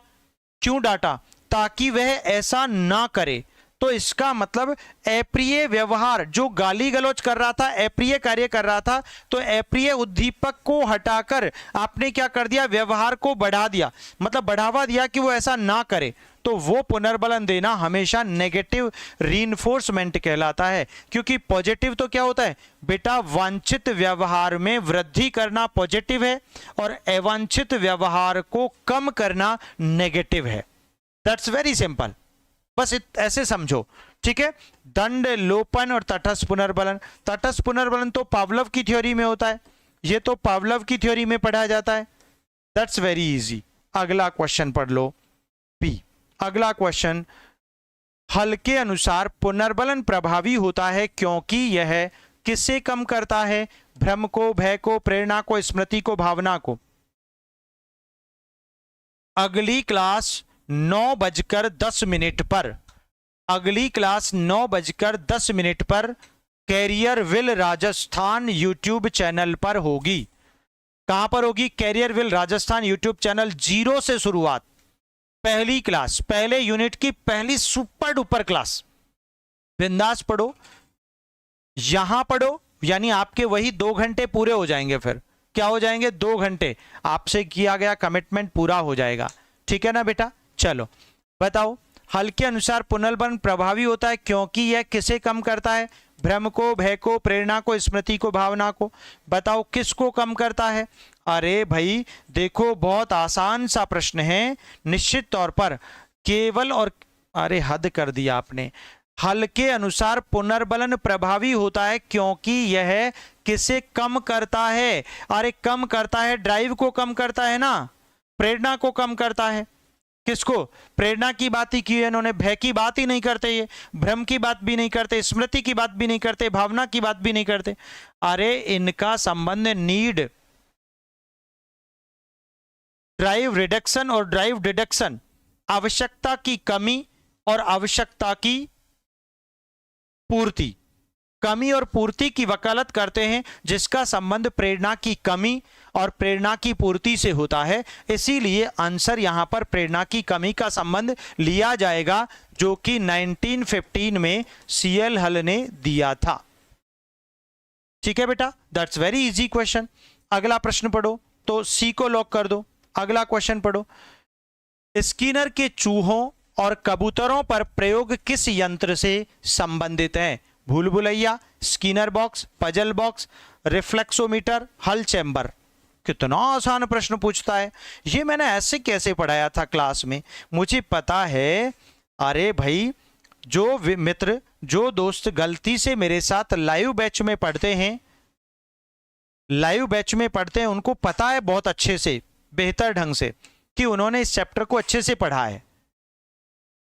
क्यों डांटा? ताकि वह ऐसा ना करे। तो इसका मतलब अप्रिय व्यवहार, जो गाली गलौज कर रहा था, अप्रिय कार्य कर रहा था, तो अप्रिय उद्दीपक को हटाकर आपने क्या कर दिया? व्यवहार को बढ़ा दिया, मतलब बढ़ावा दिया कि वो ऐसा ना करे। तो वो पुनर्बलन देना हमेशा नेगेटिव रीइंफोर्समेंट कहलाता है। क्योंकि पॉजिटिव तो क्या होता है बेटा? वांछित व्यवहार में वृद्धि करना पॉजिटिव है और अवांछित व्यवहार को कम करना नेगेटिव है। दैट्स वेरी सिंपल, बस ऐसे समझो, ठीक है। दंड, लोपन और तटस्थ पुनर्बलन। तटस्थ पुनर्बलन तो पावलोव की थ्योरी में होता है, ये तो पावलोव की थ्योरी में पढ़ा जाता है। That's very easy. अगला क्वेश्चन पढ़ लो बी। अगला क्वेश्चन, हल के अनुसार पुनर्बलन प्रभावी होता है क्योंकि यह किससे कम करता है? भ्रम को, भय को, प्रेरणा को, स्मृति को, भावना को। अगली क्लास 9:10 पर, अगली क्लास 9:10 पर career will Rajasthan YouTube channel पर होगी। कहां पर होगी? Career will Rajasthan YouTube channel, 0 से शुरुआत, पहली क्लास, पहले यूनिट की पहली सुपर डुपर क्लास। बिंदास पढ़ो, यहां पढ़ो, यानी आपके वही 2 घंटे पूरे हो जाएंगे। फिर क्या हो जाएंगे? 2 घंटे आपसे किया गया कमिटमेंट पूरा हो जाएगा। ठीक है ना बेटा? चलो बताओ, हल के अनुसार पुनर्बलन प्रभावी होता है क्योंकि यह किसे कम करता है? भ्रम को, भय को, प्रेरणा को, स्मृति को, भावना को। बताओ किसको कम करता है? अरे भाई देखो, बहुत आसान सा प्रश्न है, निश्चित तौर पर केवल और, अरे हद कर दिया आपने। हल के अनुसार पुनर्बलन प्रभावी होता है क्योंकि यह किसे कम करता है? अरे कम करता है, ड्राइव को कम करता है ना, प्रेरणा को कम करता है। किसको? प्रेरणा की बात ही की है इन्होंने, भय की बात ही नहीं करते, ये भ्रम की बात भी नहीं करते, स्मृति की बात भी नहीं करते, भावना की बात भी नहीं करते। अरे इनका संबंध नीड, ड्राइव रिडक्शन और ड्राइव डिडक्शन, आवश्यकता की कमी और आवश्यकता की पूर्ति, कमी और पूर्ति की वकालत करते हैं, जिसका संबंध प्रेरणा की कमी और प्रेरणा की पूर्ति से होता है। इसीलिए आंसर यहां पर प्रेरणा की कमी का संबंध लिया जाएगा, जो कि 1915 में सीएल हल ने दिया था। ठीक है बेटा, दैट्स वेरी इजी क्वेश्चन। अगला प्रश्न पढ़ो, तो सी को लॉक कर दो। अगला क्वेश्चन पढ़ो, स्किनर के चूहों और कबूतरों पर प्रयोग किस यंत्र से संबंधित है? भूल भुलैया, Skinner box, puzzle box, reflexometer, Hull chamber. कितना आसान प्रश्न पूछता है ये, मैंने ऐसे कैसे पढ़ाया था क्लास में, मुझे पता है। अरे भाई, जो मित्र, जो दोस्त गलती से मेरे साथ लाइव बैच में पढ़ते हैं, लाइव बैच में पढ़ते हैं, उनको पता है बहुत अच्छे से, बेहतर ढंग से, कि उन्होंने इस चैप्टर को अच्छे से पढ़ा है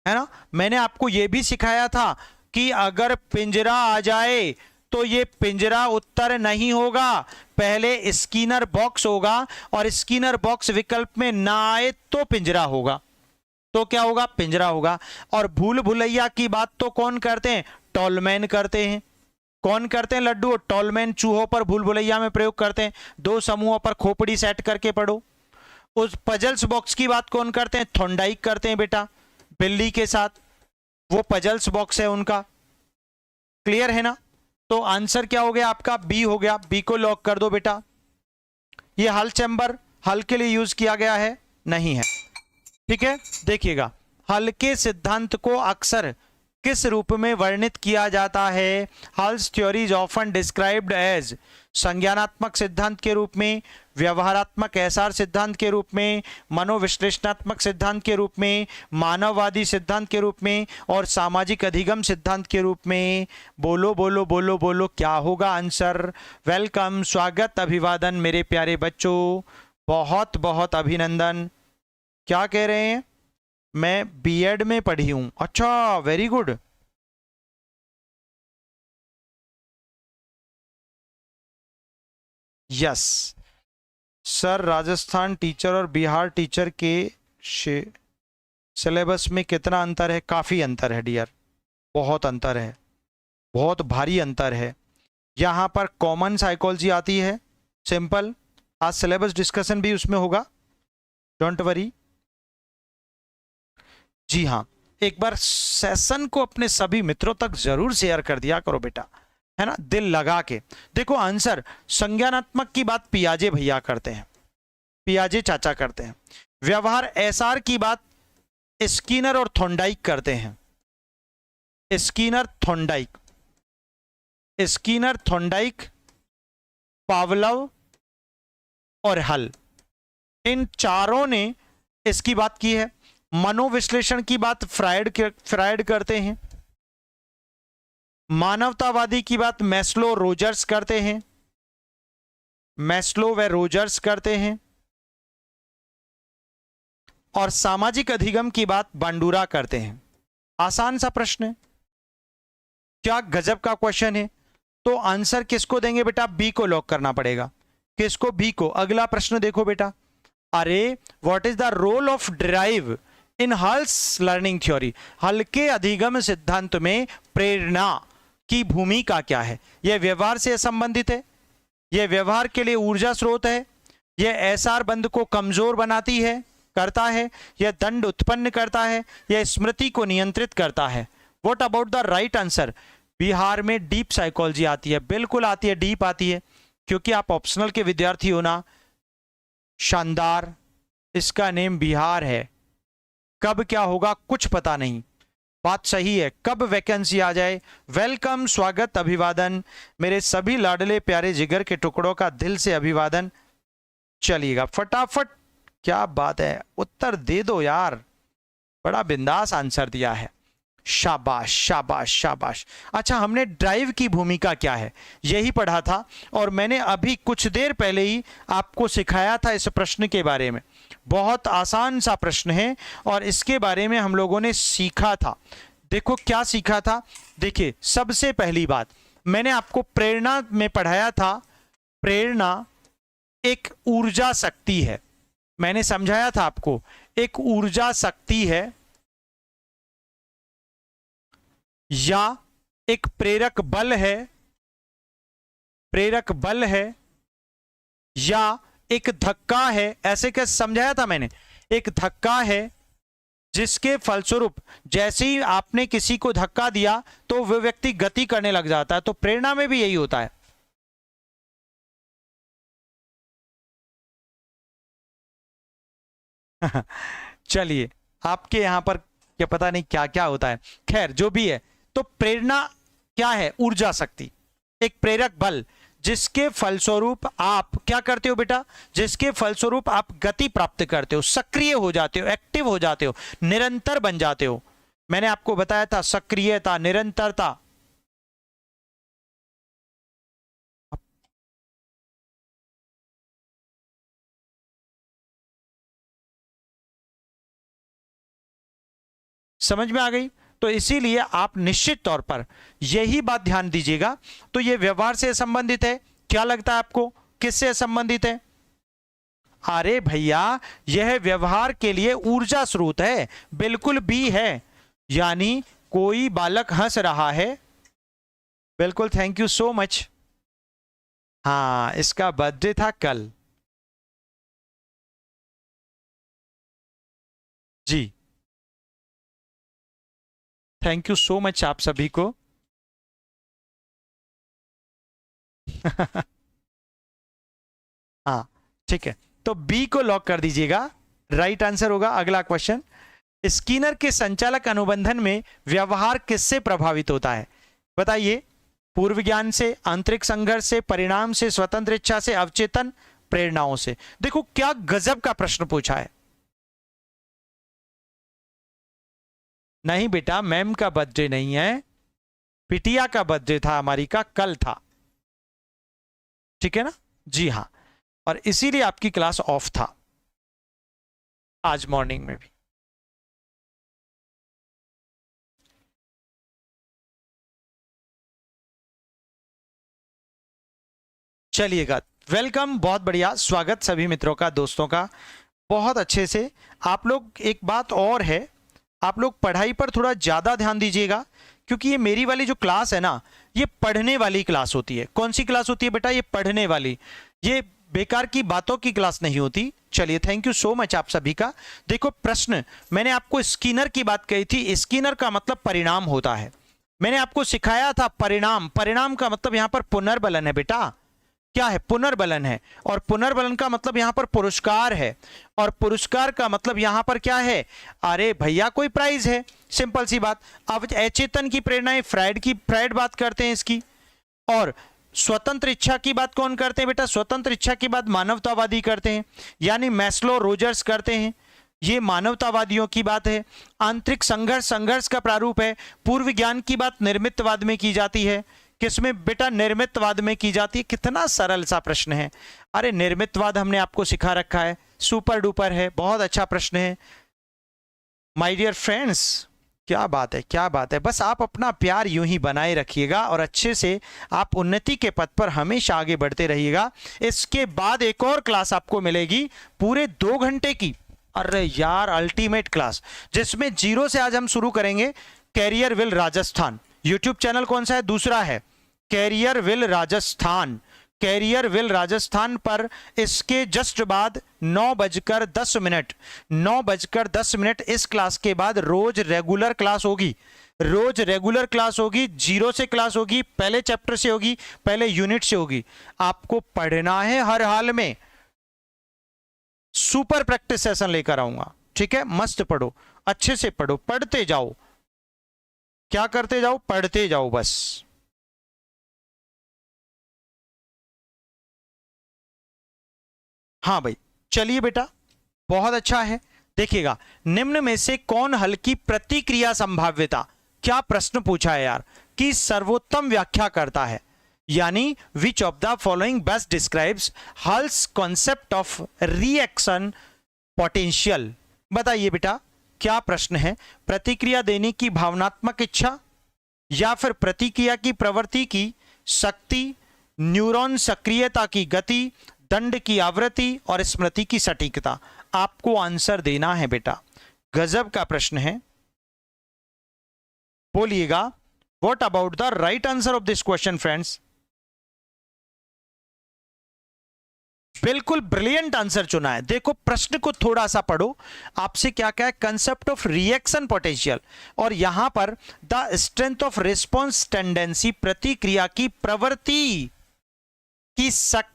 ना। मैंने आपको यह भी सिखाया था कि अगर पिंजरा आ जाए तो ये पिंजरा उत्तर नहीं होगा, पहले स्किनर बॉक्स होगा, और स्किनर बॉक्स विकल्प में ना आए तो पिंजरा होगा। तो क्या होगा? पिंजरा होगा। और भूल भुलैया की बात तो कौन करते हैं? टॉलमैन करते हैं। कौन करते हैं लड्डू? टॉलमैन चूहों पर भूल भुलैया में प्रयोग करते हैं। 2 समूहों पर खोपड़ी सेट करके पढ़ो। उस पजल्स बॉक्स की बात कौन करते हैं? थॉर्नडाइक करते हैं बेटा, बिल्ली के साथ, वो पजल्स बॉक्स है उनका। क्लियर है ना? तो आंसर क्या हो गया आपका? बी हो गया। बी को लॉक कर दो बेटा। ये हल चैम्बर हल के लिए यूज किया गया है? नहीं है। ठीक है, देखिएगा, हल के सिद्धांत को अक्सर किस रूप में वर्णित किया जाता है? Hull's theory is often described as संज्ञानात्मक सिद्धांत के रूप में, व्यवहारात्मक एहसार सिद्धांत के रूप में, मनोविश्लेषणात्मक सिद्धांत के रूप में, मानववादी सिद्धांत के रूप में, और सामाजिक अधिगम सिद्धांत के रूप में। बोलो बोलो बोलो बोलो, क्या होगा आंसर? वेलकम, स्वागत, अभिवादन मेरे प्यारे बच्चों, बहुत बहुत अभिनंदन। क्या कह रहे हैं? मैं बीएड में पढ़ी हूं। अच्छा, very good. Yes sir, Rajasthan teacher और बिहार टीचर के सिलेबस में कितना अंतर है? काफी अंतर है डियर, बहुत अंतर है, बहुत भारी अंतर है। यहां पर कॉमन साइकोलॉजी आती है, सिंपल। आज सिलेबस डिस्कशन भी उसमें होगा, डोंट वरी। जी हाँ, एक बार सेशन को अपने सभी मित्रों तक जरूर शेयर कर दिया करो बेटा, है ना, दिल लगा के। देखो आंसर, संज्ञानात्मक की बात पियाजे भैया करते हैं, पियाजे चाचा करते हैं। व्यवहार एसआर की बात स्किनर और थॉर्नडाइक करते हैं। Skinner Thorndike, Skinner Thorndike, Pavlov और हल, इन चारों ने इसकी बात की है। मनोविश्लेषण की बात फ्रायड करते हैं। मानवतावादी की बात मैस्लो रोजर्स करते हैं, मैस्लो व रोजर्स करते हैं। और सामाजिक अधिगम की बात बांडुरा करते हैं। आसान सा प्रश्न है, क्या गजब का क्वेश्चन है। तो आंसर किसको देंगे बेटा? बी को लॉक करना पड़ेगा। किसको? बी को। अगला प्रश्न देखो बेटा, अरे what is the role of drive in Hull's learning theory? Hull के अधिगम सिद्धांत में प्रेरणा की भूमिका क्या है? यह व्यवहार से संबंधित है, यह व्यवहार के लिए ऊर्जा स्रोत है, यह एसआर बंध को कमजोर बनाती है, करता है, यह दंड उत्पन्न करता है, यह स्मृति को नियंत्रित करता है। What about the right answer? Bihar में डीप साइकोलॉजी आती है, बिल्कुल आती है, डीप आती है, क्योंकि आप ऑप्शनल के विद्यार्थी हो ना। शानदार, इसका नेम बिहार है। कब क्या होगा कुछ पता नहीं, बात सही है, कब वैकेंसी आ जाए। वेलकम, स्वागत, अभिवादन, मेरे सभी लाडले प्यारे जिगर के टुकड़ों का दिल से अभिवादन। चलिएगा फटाफट, क्या बात है, उत्तर दे दो यार, बड़ा बिंदास आंसर दिया है, शाबाश शाबाश शाबाश। अच्छा, हमने ड्राइव की भूमिका क्या है यही पढ़ा था, और मैंने अभी कुछ देर पहले ही आपको सिखाया था इस प्रश्न के बारे में। बहुत आसान सा प्रश्न है और इसके बारे में हम लोगों ने सीखा था। देखो क्या सीखा था, देखिए सबसे पहली बात मैंने आपको प्रेरणा में पढ़ाया था। प्रेरणा एक ऊर्जा शक्ति है, मैंने समझाया था आपको, एक ऊर्जा शक्ति है या एक प्रेरक बल है, प्रेरक बल है या एक धक्का है। ऐसे कैसे समझाया था मैंने? एक धक्का है जिसके फलस्वरूप जैसे ही आपने किसी को धक्का दिया तो वह व्यक्ति गति करने लग जाता है। तो प्रेरणा में भी यही होता है। चलिए, आपके यहां पर क्या पता नहीं क्या क्या होता है, खैर जो भी है। तो प्रेरणा क्या है? ऊर्जा शक्ति, एक प्रेरक बल जिसके फलस्वरूप आप क्या करते हो बेटा? जिसके फलस्वरूप आप गति प्राप्त करते हो, सक्रिय हो जाते हो, एक्टिव हो जाते हो, निरंतर बन जाते हो। मैंने आपको बताया था सक्रियता, निरंतरता। समझ में आ गई? तो इसीलिए आप निश्चित तौर पर यही बात ध्यान दीजिएगा। तो यह व्यवहार से संबंधित है। क्या लगता है आपको किससे संबंधित है? अरे भैया, यह व्यवहार के लिए ऊर्जा स्रोत है, बिल्कुल भी है। यानी कोई बालक हंस रहा है, बिल्कुल, थैंक यू सो मच। हाँ, इसका बर्थडे था कल जी, थैंक यू सो मच आप सभी को। हाँ ठीक है, तो बी को लॉक कर दीजिएगा, राइट आंसर होगा अगला क्वेश्चन। स्किनर के संचालक अनुबंधन में व्यवहार किससे प्रभावित होता है? बताइए। पूर्व ज्ञान से, आंतरिक संघर्ष से, परिणाम से, स्वतंत्र इच्छा से, अवचेतन प्रेरणाओं से। देखो क्या गजब का प्रश्न पूछा है। नहीं बेटा, मैम का बर्थडे नहीं है, पिटिया का बर्थडे था, हमारी का कल था, ठीक है ना? जी हाँ, और इसीलिए आपकी क्लास ऑफ था आज मॉर्निंग में भी। चलिएगा, वेलकम, बहुत बढ़िया, स्वागत सभी मित्रों का, दोस्तों का, बहुत अच्छे से। आप लोग, एक बात और है आप लोग पढ़ाई पर थोड़ा ज्यादा ध्यान दीजिएगा, क्योंकि ये मेरी वाली जो क्लास है ना, ये पढ़ने वाली क्लास होती है। कौन सी क्लास होती है बेटा? ये पढ़ने वाली, ये बेकार की बातों की क्लास नहीं होती। चलिए, थैंक यू सो मच आप सभी का। देखो प्रश्न, मैंने आपको स्किनर की बात कही थी। स्किनर का मतलब परिणाम होता है। मैंने आपको सिखाया था परिणाम। परिणाम का मतलब यहां पर पुनर्बलन है बेटा। क्या है? पुनर्बलन है। और पुनर्बलन का मतलब यहां पर पुरस्कार है। और पुरस्कार का मतलब यहां पर क्या है? अरे भैया कोई प्राइज है, सिंपल सी बात। अब अचेतन की प्रेरणाएं फ्राइड बात करते हैं इसकी। और स्वतंत्र इच्छा की बात कौन करते हैं बेटा? स्वतंत्र इच्छा की बात मानवतावादी करते हैं, यानी मैस्लो रोजर्स करते हैं। ये मानवतावादियों की बात है। आंतरिक संघर्ष का प्रारूप है। पूर्व ज्ञान की बात निर्मितवाद में की जाती है। किसमें बेटा? निर्मितवाद में की जाती है। कितना सरल सा प्रश्न है। अरे निर्मितवाद हमने आपको सिखा रखा है, सुपर डुपर है, बहुत अच्छा प्रश्न है माय डियर फ्रेंड्स। क्या बात है, क्या बात है। बस आप अपना प्यार यूं ही बनाए रखिएगा और अच्छे से आप उन्नति के पथ पर हमेशा आगे बढ़ते रहिएगा। इसके बाद एक और क्लास आपको मिलेगी पूरे 2 घंटे की। अरे यार, अल्टीमेट क्लास, जिसमें जीरो से आज हम शुरू करेंगे। Career will Rajasthan. YouTube channel कौन सा है? दूसरा है career will Rajasthan. Career will Rajasthan पर इसके जस्ट बाद 9:10 9:10 इस क्लास के बाद रोज रेगुलर क्लास होगी। रोज रेगुलर क्लास होगी, जीरो से क्लास होगी, पहले चैप्टर से होगी, पहले यूनिट से होगी। आपको पढ़ना है हर हाल में। सुपर प्रैक्टिस सेशन लेकर आऊंगा, ठीक है? मस्त पढ़ो, अच्छे से पढ़ो, पढ़ते जाओ। क्या करते जाओ? पढ़ते जाओ बस। हाँ भाई, चलिए बेटा, बहुत अच्छा है। देखिएगा, निम्न में से कौन हल्की प्रतिक्रिया संभाव्यता, क्या प्रश्न पूछा है यार, कि सर्वोत्तम व्याख्या करता है, यानी which of the following best describes hulls concept of reaction potential. बताइए बेटा, क्या प्रश्न है? प्रतिक्रिया देने की भावनात्मक इच्छा, या फिर प्रतिक्रिया की प्रवृत्ति की शक्ति, न्यूरॉन सक्रियता की गति, दंड की आवृत्ति और स्मृति की सटीकता। आपको आंसर देना है बेटा। गजब का प्रश्न है। बोलिएगा, what about the right answer of this question friends? बिल्कुल ब्रिलियंट आंसर चुना है। देखो, प्रश्न को थोड़ा सा पढ़ो। आपसे क्या क्या है? कंसेप्ट ऑफ रिएक्शन पोटेंशियल, और यहां पर the strength of response tendency, प्रतिक्रिया की प्रवृत्ति की शक्ति।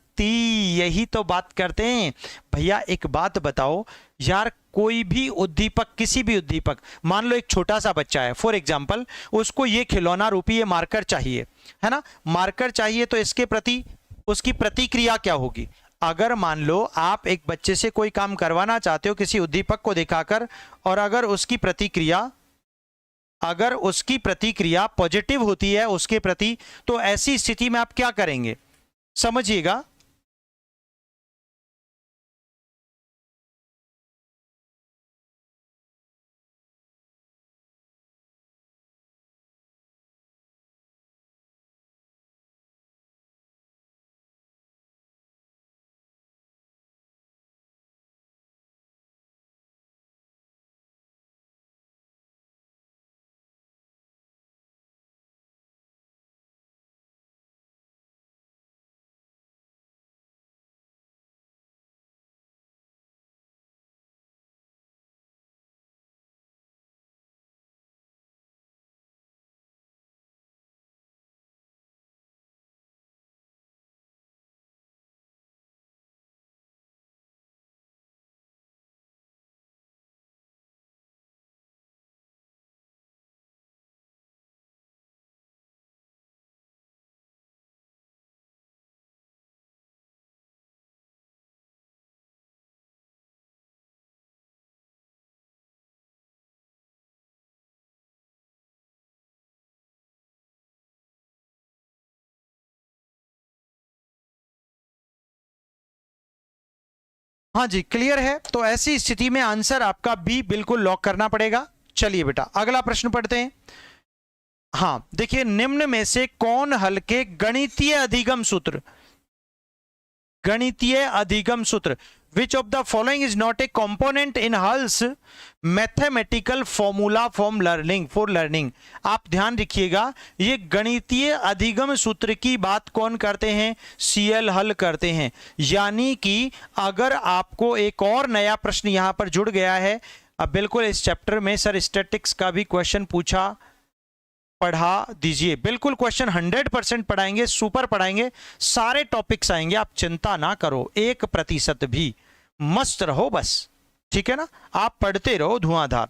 यही तो बात करते हैं भैया। एक बात बताओ यार, कोई भी उद्दीपक, किसी भी उद्दीपक, मान लो एक छोटा सा बच्चा है, फॉर एग्जाम्पल, उसको ये खिलौना रूपी ये मार्कर चाहिए, है ना? मार्कर चाहिए, तो इसके प्रति उसकी प्रतिक्रिया क्या होगी? अगर मान लो आप एक बच्चे से कोई काम करवाना चाहते हो किसी उद्दीपक को दिखाकर, और अगर उसकी प्रतिक्रिया पॉजिटिव होती है उसके प्रति, तो ऐसी स्थिति में आप क्या करेंगे? समझिएगा। हाँ जी, क्लियर है। तो ऐसी स्थिति में आंसर आपका बी बिल्कुल लॉक करना पड़ेगा। चलिए बेटा, अगला प्रश्न पढ़ते हैं। हाँ देखिए, निम्न में से कौन हल्के गणितीय अधिगम सूत्र which of the following is not a component in hulls mathematical formula for learning. आप ध्यान रखिएगा, ये गणितीय अधिगम सूत्र की बात कौन करते हैं? सीएल हल करते हैं। यानी कि अगर आपको एक और नया प्रश्न यहां पर जुड़ गया है, अब बिल्कुल इस चैप्टर में सर स्टैटिक्स का भी क्वेश्चन पूछा, पढ़ा दीजिए, बिल्कुल क्वेश्चन 100% पढ़ाएंगे, सुपर पढ़ाएंगे, सारे टॉपिक्स आएंगे, आप चिंता ना करो, 1% भी। मस्त रहो बस, ठीक है ना, आप पढ़ते रहो धुआंधार,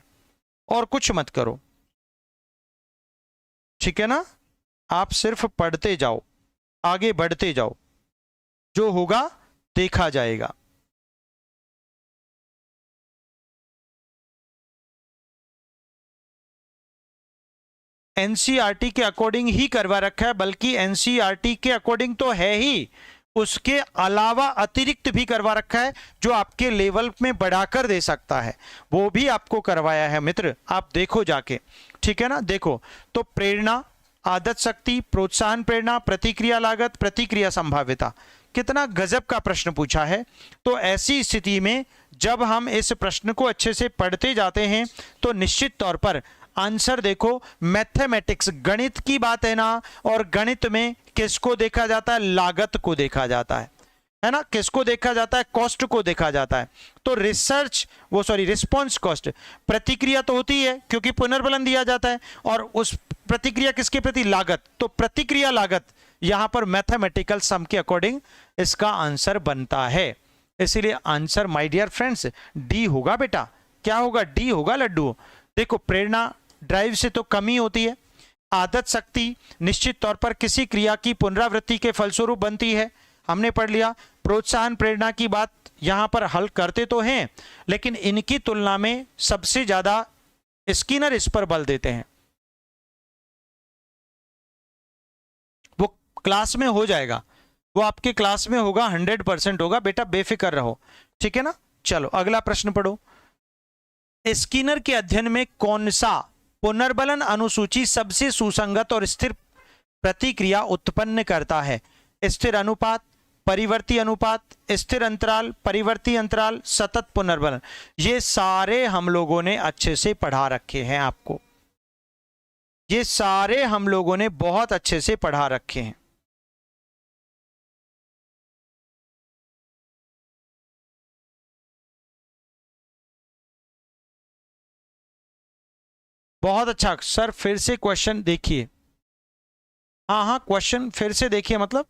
और कुछ मत करो, ठीक है ना, आप सिर्फ पढ़ते जाओ, आगे बढ़ते जाओ, जो होगा देखा जाएगा। एनसीईआरटी के अकॉर्डिंग ही करवा रखा है, बल्कि एनसीईआरटी के अकॉर्डिंग तो है ही, उसके अलावा अतिरिक्त भी करवा रखा है, जो आपके लेवल में बढ़ाकर दे सकता है, वो भी आपको करवाया है मित्र, आप देखो जाके, ठीक है ना। देखो तो प्रेरणा, आदत शक्ति, प्रोत्साहन प्रेरणा, प्रतिक्रिया लागत, प्रतिक्रिया संभाव्यता, कितना गजब का प्रश्न पूछा है। तो ऐसी स्थिति में जब हम इस प्रश्न को अच्छे से पढ़ते जाते हैं तो निश्चित तौर पर आंसर देखो, मैथमेटिक्स गणित की बात है ना, और गणित में किसको देखा जाता है? लागत को देखा जाता है ना, किसको देखा जाता है? कॉस्ट को देखा जाता है। तो रिस्पॉन्स कॉस्ट, प्रतिक्रिया तो होती है क्योंकि पुनर्बलन दिया जाता है, और उस प्रतिक्रिया किसके प्रति? लागत। तो प्रतिक्रिया लागत यहां पर मैथमेटिकल सम के अकॉर्डिंग इसका आंसर बनता है। इसीलिए answer my dear friends D होगा बेटा। क्या होगा? डी होगा लड्डू। देखो प्रेरणा ड्राइव से तो कमी होती है, आदत शक्ति निश्चित तौर पर किसी क्रिया की पुनरावृत्ति के फलस्वरूप बनती है, हमने पढ़ लिया। प्रोत्साहन प्रेरणा की बात यहां पर हल करते तो हैं, लेकिन इनकी तुलना में सबसे ज्यादा स्किनर इस पर बल देते हैं। वो क्लास में हो जाएगा, वो आपके क्लास में होगा, 100% होगा बेटा, बेफिक्र रहो, ठीक है ना। चलो अगला प्रश्न पढ़ो। स्किनर के अध्ययन में कौन सा पुनर्बलन अनुसूची सबसे सुसंगत और स्थिर प्रतिक्रिया उत्पन्न करता है? स्थिर अनुपात, परिवर्ती अनुपात, स्थिर अंतराल, परिवर्ती अंतराल, सतत पुनर्बलन। ये सारे हम लोगों ने अच्छे से पढ़ा रखे हैं आपको, ये सारे हम लोगों ने बहुत अच्छे से पढ़ा रखे हैं। बहुत अच्छा सर, फिर से क्वेश्चन देखिए। हाँ हाँ, क्वेश्चन फिर से देखिए, मतलब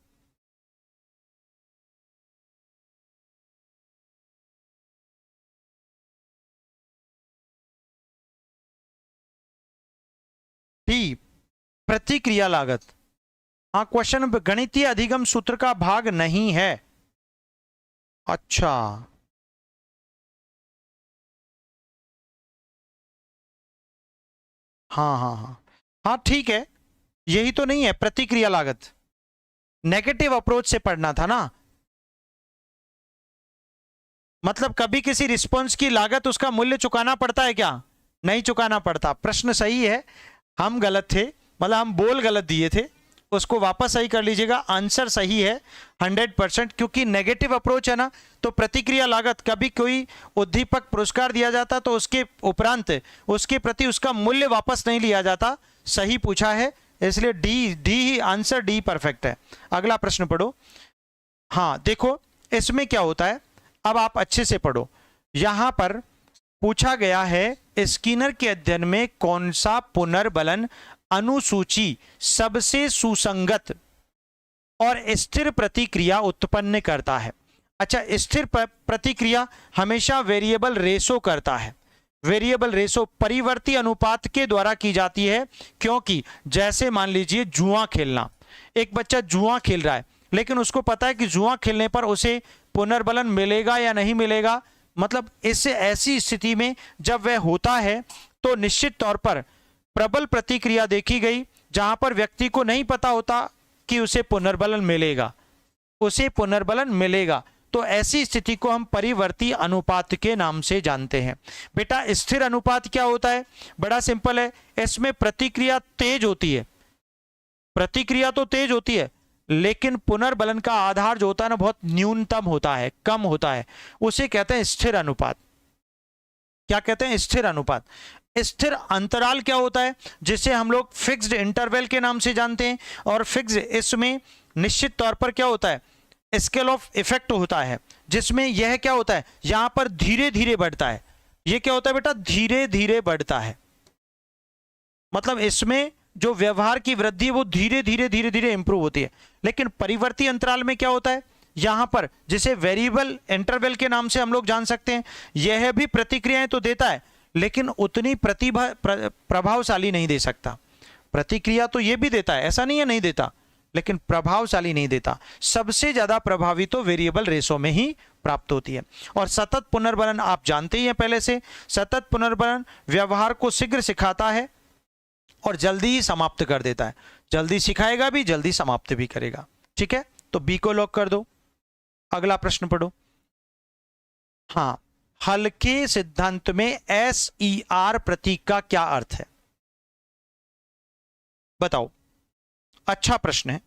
डी प्रतिक्रिया लागत। हाँ, क्वेश्चन गणितीय अधिगम सूत्र का भाग नहीं है। अच्छा, हाँ हाँ हाँ हाँ, ठीक है, यही तो नहीं है प्रतिक्रिया लागत, नेगेटिव अप्रोच से पढ़ना था ना, मतलब कभी किसी रिस्पॉन्स की लागत उसका मूल्य चुकाना पड़ता है क्या? नहीं चुकाना पड़ता। प्रश्न सही है, हम गलत थे, मतलब हम बोल गलत दिए थे, उसको वापस सही कर लीजिएगा। आंसर सही है 100%, क्योंकि नेगेटिव अप्रोच है ना, तो प्रतिक्रिया लागत, कभी कोई उद्दीपक पुरस्कार दिया जाता तो उसके उपरांत उसके प्रति उसका मूल्य वापस नहीं लिया जाता। सही पूछा है, इसलिए डी ही आंसर, डी परफेक्ट है। अगला प्रश्न पढ़ो। हाँ देखो इसमें क्या होता है, अब आप अच्छे से पढ़ो। यहां पर पूछा गया है स्किनर के अध्ययन में कौन सा पुनर्बलन अनुसूची सबसे सुसंगत और स्थिर प्रतिक्रिया उत्पन्न करता है। अच्छा, स्थिर प्रतिक्रिया हमेशा वेरिएबल रेशो करता है। वेरिएबल रेशो परिवर्ती अनुपात के द्वारा की जाती है, क्योंकि जैसे मान लीजिए जुआ खेलना, एक बच्चा जुआ खेल रहा है, लेकिन उसको पता है कि जुआ खेलने पर उसे पुनर्बलन मिलेगा या नहीं मिलेगा, मतलब इससे ऐसी स्थिति में जब वह होता है तो निश्चित तौर पर प्रबल प्रतिक्रिया देखी गई, जहां पर व्यक्ति को नहीं पता होता कि उसे पुनर्बलन मिलेगा, उसे पुनर्बलन मिलेगा। तो ऐसी स्थिति को हम परिवर्ती अनुपात के नाम से जानते हैं। बेटा स्थिर अनुपात क्या होता है? बड़ा सिंपल है, इसमें प्रतिक्रिया तेज होती है, प्रतिक्रिया तो तेज होती है, लेकिन पुनर्बलन का आधार जो होता है ना बहुत न्यूनतम होता है, कम होता है, उसे कहते हैं स्थिर अनुपात। क्या कहते हैं? स्थिर अनुपात। स्थिर अंतराल क्या होता है? जिसे हम लोग फिक्स्ड इंटरवल के नाम से जानते हैं। और फिक्स्ड, इसमें निश्चित तौर पर क्या होता है? स्केल ऑफ इफेक्ट होता है, जिसमें यह क्या होता है? यहां पर धीरे धीरे बढ़ता है। यह क्या होता है बेटा? धीरे धीरे बढ़ता है। मतलब इसमें जो व्यवहार की वृद्धि है वो धीरे धीरे धीरे धीरे इंप्रूव होती है। लेकिन परिवर्ती अंतराल में क्या होता है? यहां पर जिसे वेरिएबल इंटरवल के नाम से हम लोग जान सकते हैं, यह भी प्रतिक्रियाएं तो देता है लेकिन उतनी प्रभावशाली नहीं दे सकता। प्रतिक्रिया तो यह भी देता है, ऐसा नहीं है नहीं देता, लेकिन प्रभावशाली नहीं देता। सबसे ज्यादा प्रभावी तो वेरिएबल रेशो में ही प्राप्त होती है। और सतत पुनर्बलन आप जानते ही हैं पहले से, सतत पुनर्बलन व्यवहार को शीघ्र सिखाता है और जल्दी ही समाप्त कर देता है। जल्दी सिखाएगा भी, जल्दी समाप्त भी करेगा। ठीक है, तो बी को लॉक कर दो। अगला प्रश्न पढ़ो। हाँ, हल्के सिद्धांत में SER प्रतीक का क्या अर्थ है? बताओ। अच्छा प्रश्न है।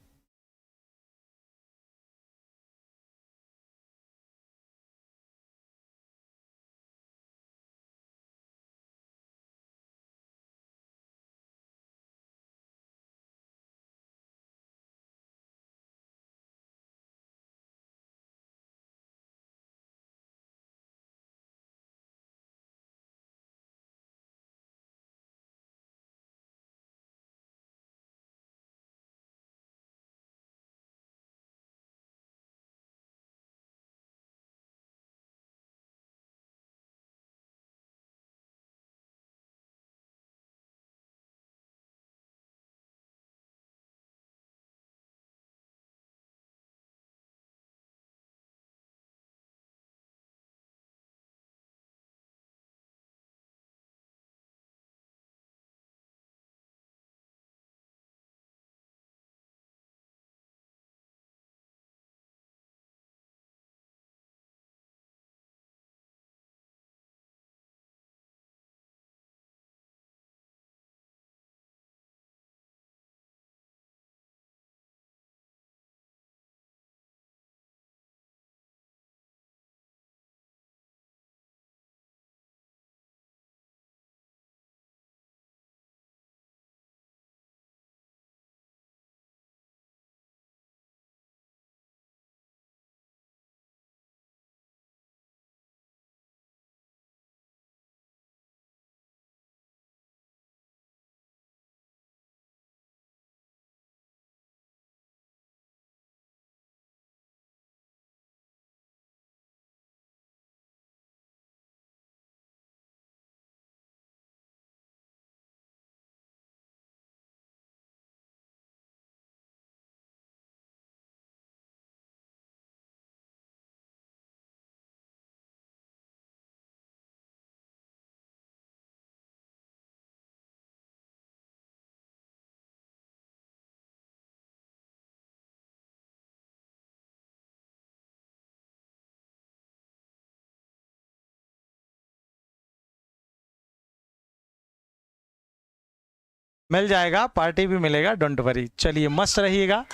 मिल जाएगा, पार्टी भी मिलेगा, डोंट वरी। चलिए, मस्त रहिएगा।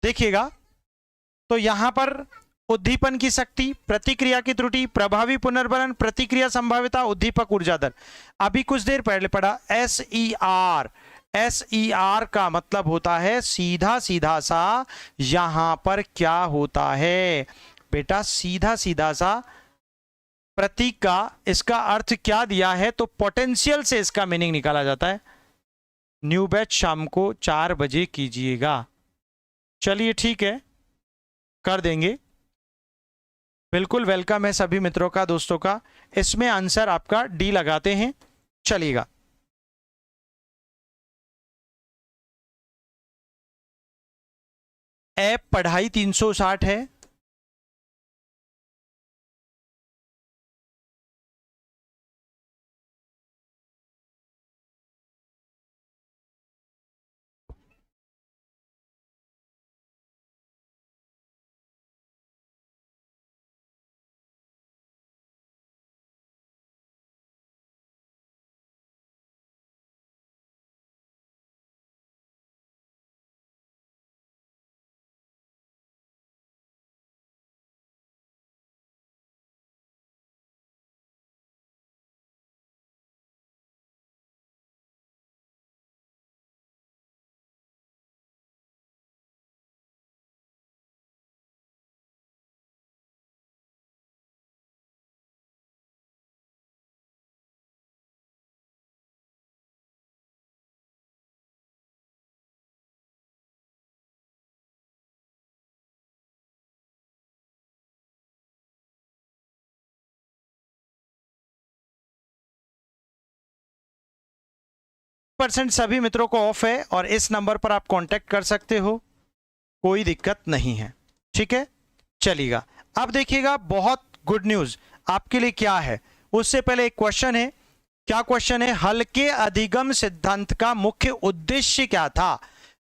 देखिएगा, तो यहां पर उद्दीपन की शक्ति, प्रतिक्रिया की त्रुटि, प्रभावी पुनर्बलन, प्रतिक्रिया संभाव्यता, उद्दीपक ऊर्जा दर। अभी कुछ देर पहले पढ़ा SER। SER का मतलब होता है सीधा सीधा सा। यहां पर क्या होता है बेटा? सीधा सीधा सा प्रतीक का इसका अर्थ क्या दिया है? तो पोटेंशियल से इसका मीनिंग निकाला जाता है। न्यू बैच शाम को 4 बजे कीजिएगा। चलिए ठीक है, कर देंगे। बिल्कुल वेलकम है सभी मित्रों का, दोस्तों का। इसमें आंसर आपका डी लगाते हैं। चलिएगा, ऐप पढ़ाई 360 है। 50% सभी मित्रों को ऑफ है और इस नंबर पर आप कांटेक्ट कर सकते हो, कोई दिक्कत नहीं है। ठीक है, चलिएगा। अब देखिएगा, बहुत गुड न्यूज आपके लिए क्या है। उससे पहले एक क्वेश्चन है। क्या क्वेश्चन है? हल्के अधिगम सिद्धांत का मुख्य उद्देश्य क्या था?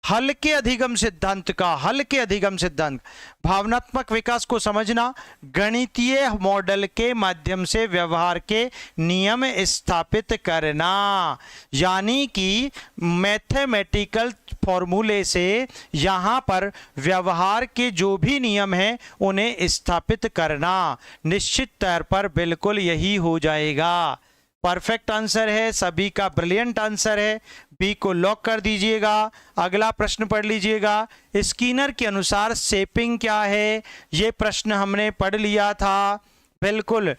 हल्के अधिगम सिद्धांत का, हल्के अधिगम सिद्धांत, भावनात्मक विकास को समझना, गणितीय मॉडल के माध्यम से व्यवहार के नियम स्थापित करना, यानी कि मैथमेटिकल फॉर्मूले से यहां पर व्यवहार के जो भी नियम हैं उन्हें स्थापित करना। निश्चित तौर पर बिल्कुल यही हो जाएगा। परफेक्ट आंसर है, सभी का ब्रिलियंट आंसर है। बी को लॉक कर दीजिएगा। अगला प्रश्न पढ़ लीजिएगा। स्किनर के अनुसार शेपिंग क्या है? ये प्रश्न हमने पढ़ लिया था। बिल्कुल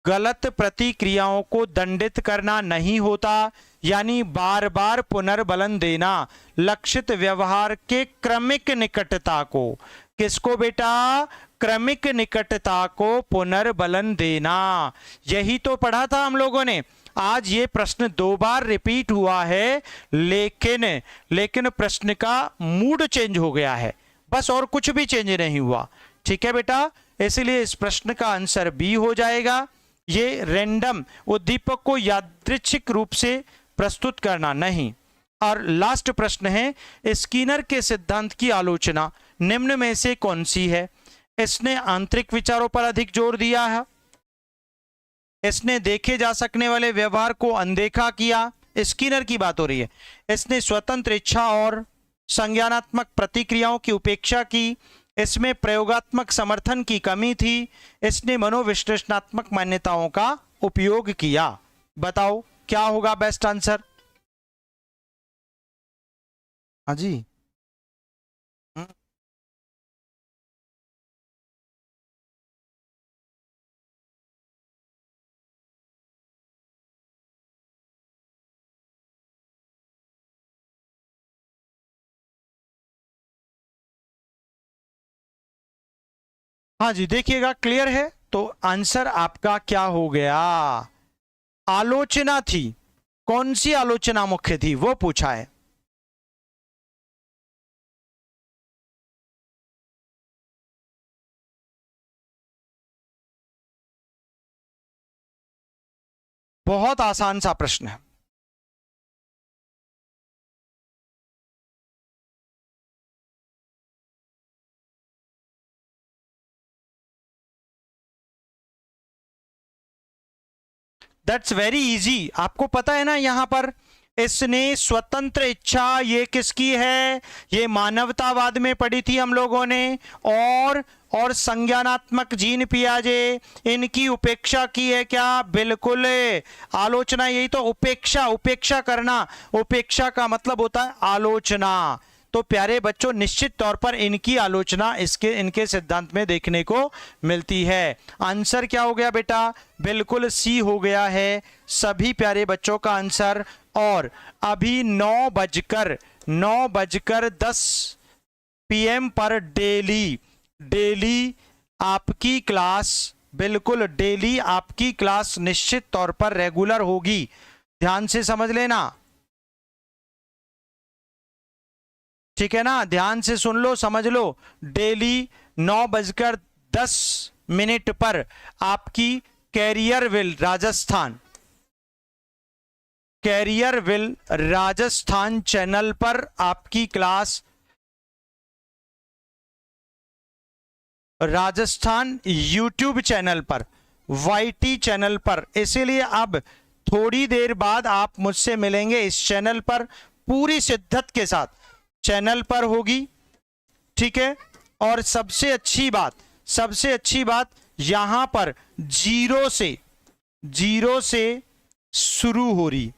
गलत प्रतिक्रियाओं को दंडित करना नहीं होता, यानी बार बार पुनर्बलन देना। लक्षित व्यवहार के क्रमिक निकटता को, किसको बेटा? क्रमिक निकटता को पुनर्बलन देना। यही तो पढ़ा था हम लोगों ने। आज ये प्रश्न 2 बार रिपीट हुआ है, लेकिन प्रश्न का मूड चेंज हो गया है, बस, और कुछ भी चेंज नहीं हुआ। ठीक है बेटा, इसलिए इस प्रश्न का आंसर बी हो जाएगा। ये रैंडम उद्दीपक को यादृच्छिक रूप से प्रस्तुत करना नहीं। और लास्ट प्रश्न है, स्किनर के सिद्धांत की आलोचना निम्न में से कौन सी है? इसने आंतरिक विचारों पर अधिक जोर दिया है, इसने देखे जा सकने वाले व्यवहार को अनदेखा किया, स्किनर की बात हो रही है। इसने स्वतंत्र इच्छा और संज्ञानात्मक प्रतिक्रियाओं की उपेक्षा की, इसमें प्रयोगात्मक समर्थन की कमी थी, इसने मनोविश्लेषणात्मक मान्यताओं का उपयोग किया। बताओ क्या होगा बेस्ट आंसर? हाँ जी, हाँ जी, देखिएगा क्लियर है। तो आंसर आपका क्या हो गया? आलोचना थी। कौन सी आलोचना मुख्य थी वो पूछा है। बहुत आसान सा प्रश्न है। That's very easy. आपको पता है ना, यहां पर इसने स्वतंत्र इच्छा, ये किसकी है? ये मानवतावाद में पढ़ी थी हम लोगों ने। और संज्ञानात्मक जीन पियाजे, इनकी उपेक्षा की है क्या? बिल्कुल। आलोचना यही तो, उपेक्षा करना। उपेक्षा का मतलब होता है आलोचना। तो प्यारे बच्चों, निश्चित तौर पर इनकी आलोचना इनके सिद्धांत में देखने को मिलती है। आंसर क्या हो गया बेटा? बिल्कुल सी हो गया है सभी प्यारे बच्चों का आंसर। और अभी 9:10 PM पर डेली आपकी क्लास, बिल्कुल डेली आपकी क्लास निश्चित तौर पर रेगुलर होगी। ध्यान से समझ लेना, ठीक है ना? ध्यान से सुन लो, समझ लो। डेली 9:10 पर आपकी कैरियर विल राजस्थान चैनल पर आपकी क्लास, राजस्थान यूट्यूब चैनल पर, YT चैनल पर। इसीलिए अब थोड़ी देर बाद आप मुझसे मिलेंगे इस चैनल पर, पूरी शिद्दत के साथ चैनल पर होगी। ठीक है? और सबसे अच्छी बात यहां पर जीरो से शुरू हो रही।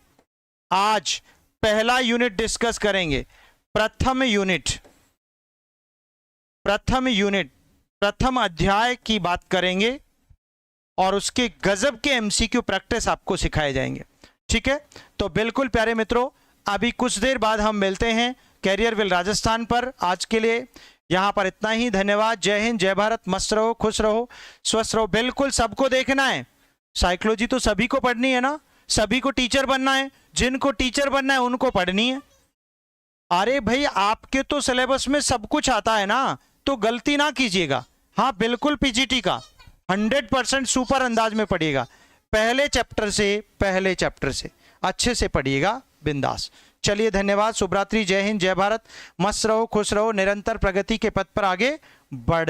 आज पहला यूनिट डिस्कस करेंगे, प्रथम प्रथम अध्याय की बात करेंगे और उसके गजब के MCQ प्रैक्टिस आपको सिखाए जाएंगे। ठीक है? तो बिल्कुल प्यारे मित्रों, अभी कुछ देर बाद हम मिलते हैं कैरियर विल राजस्थान पर। आज के लिए यहां पर इतना ही। धन्यवाद। जय हिंद, जय भारत। मस्त रहो, खुश रहो, स्वस्थ रहो। बिल्कुल सबको देखना है, साइकोलॉजी तो सभी को पढ़नी है ना। सभी को टीचर बनना है, जिनको टीचर बनना है उनको पढ़नी है। अरे भाई आपके तो सिलेबस में सब कुछ आता है ना, तो गलती ना कीजिएगा। हाँ बिल्कुल पीजीटी का 100% सुपर अंदाज में पढ़िएगा, पहले चैप्टर से अच्छे से पढ़िएगा, बिंदास। चलिए धन्यवाद, शुभ रात्रि, जय हिंद, जय भारत, मस्त रहो, खुश रहो, निरंतर प्रगति के पथ पर आगे बढ़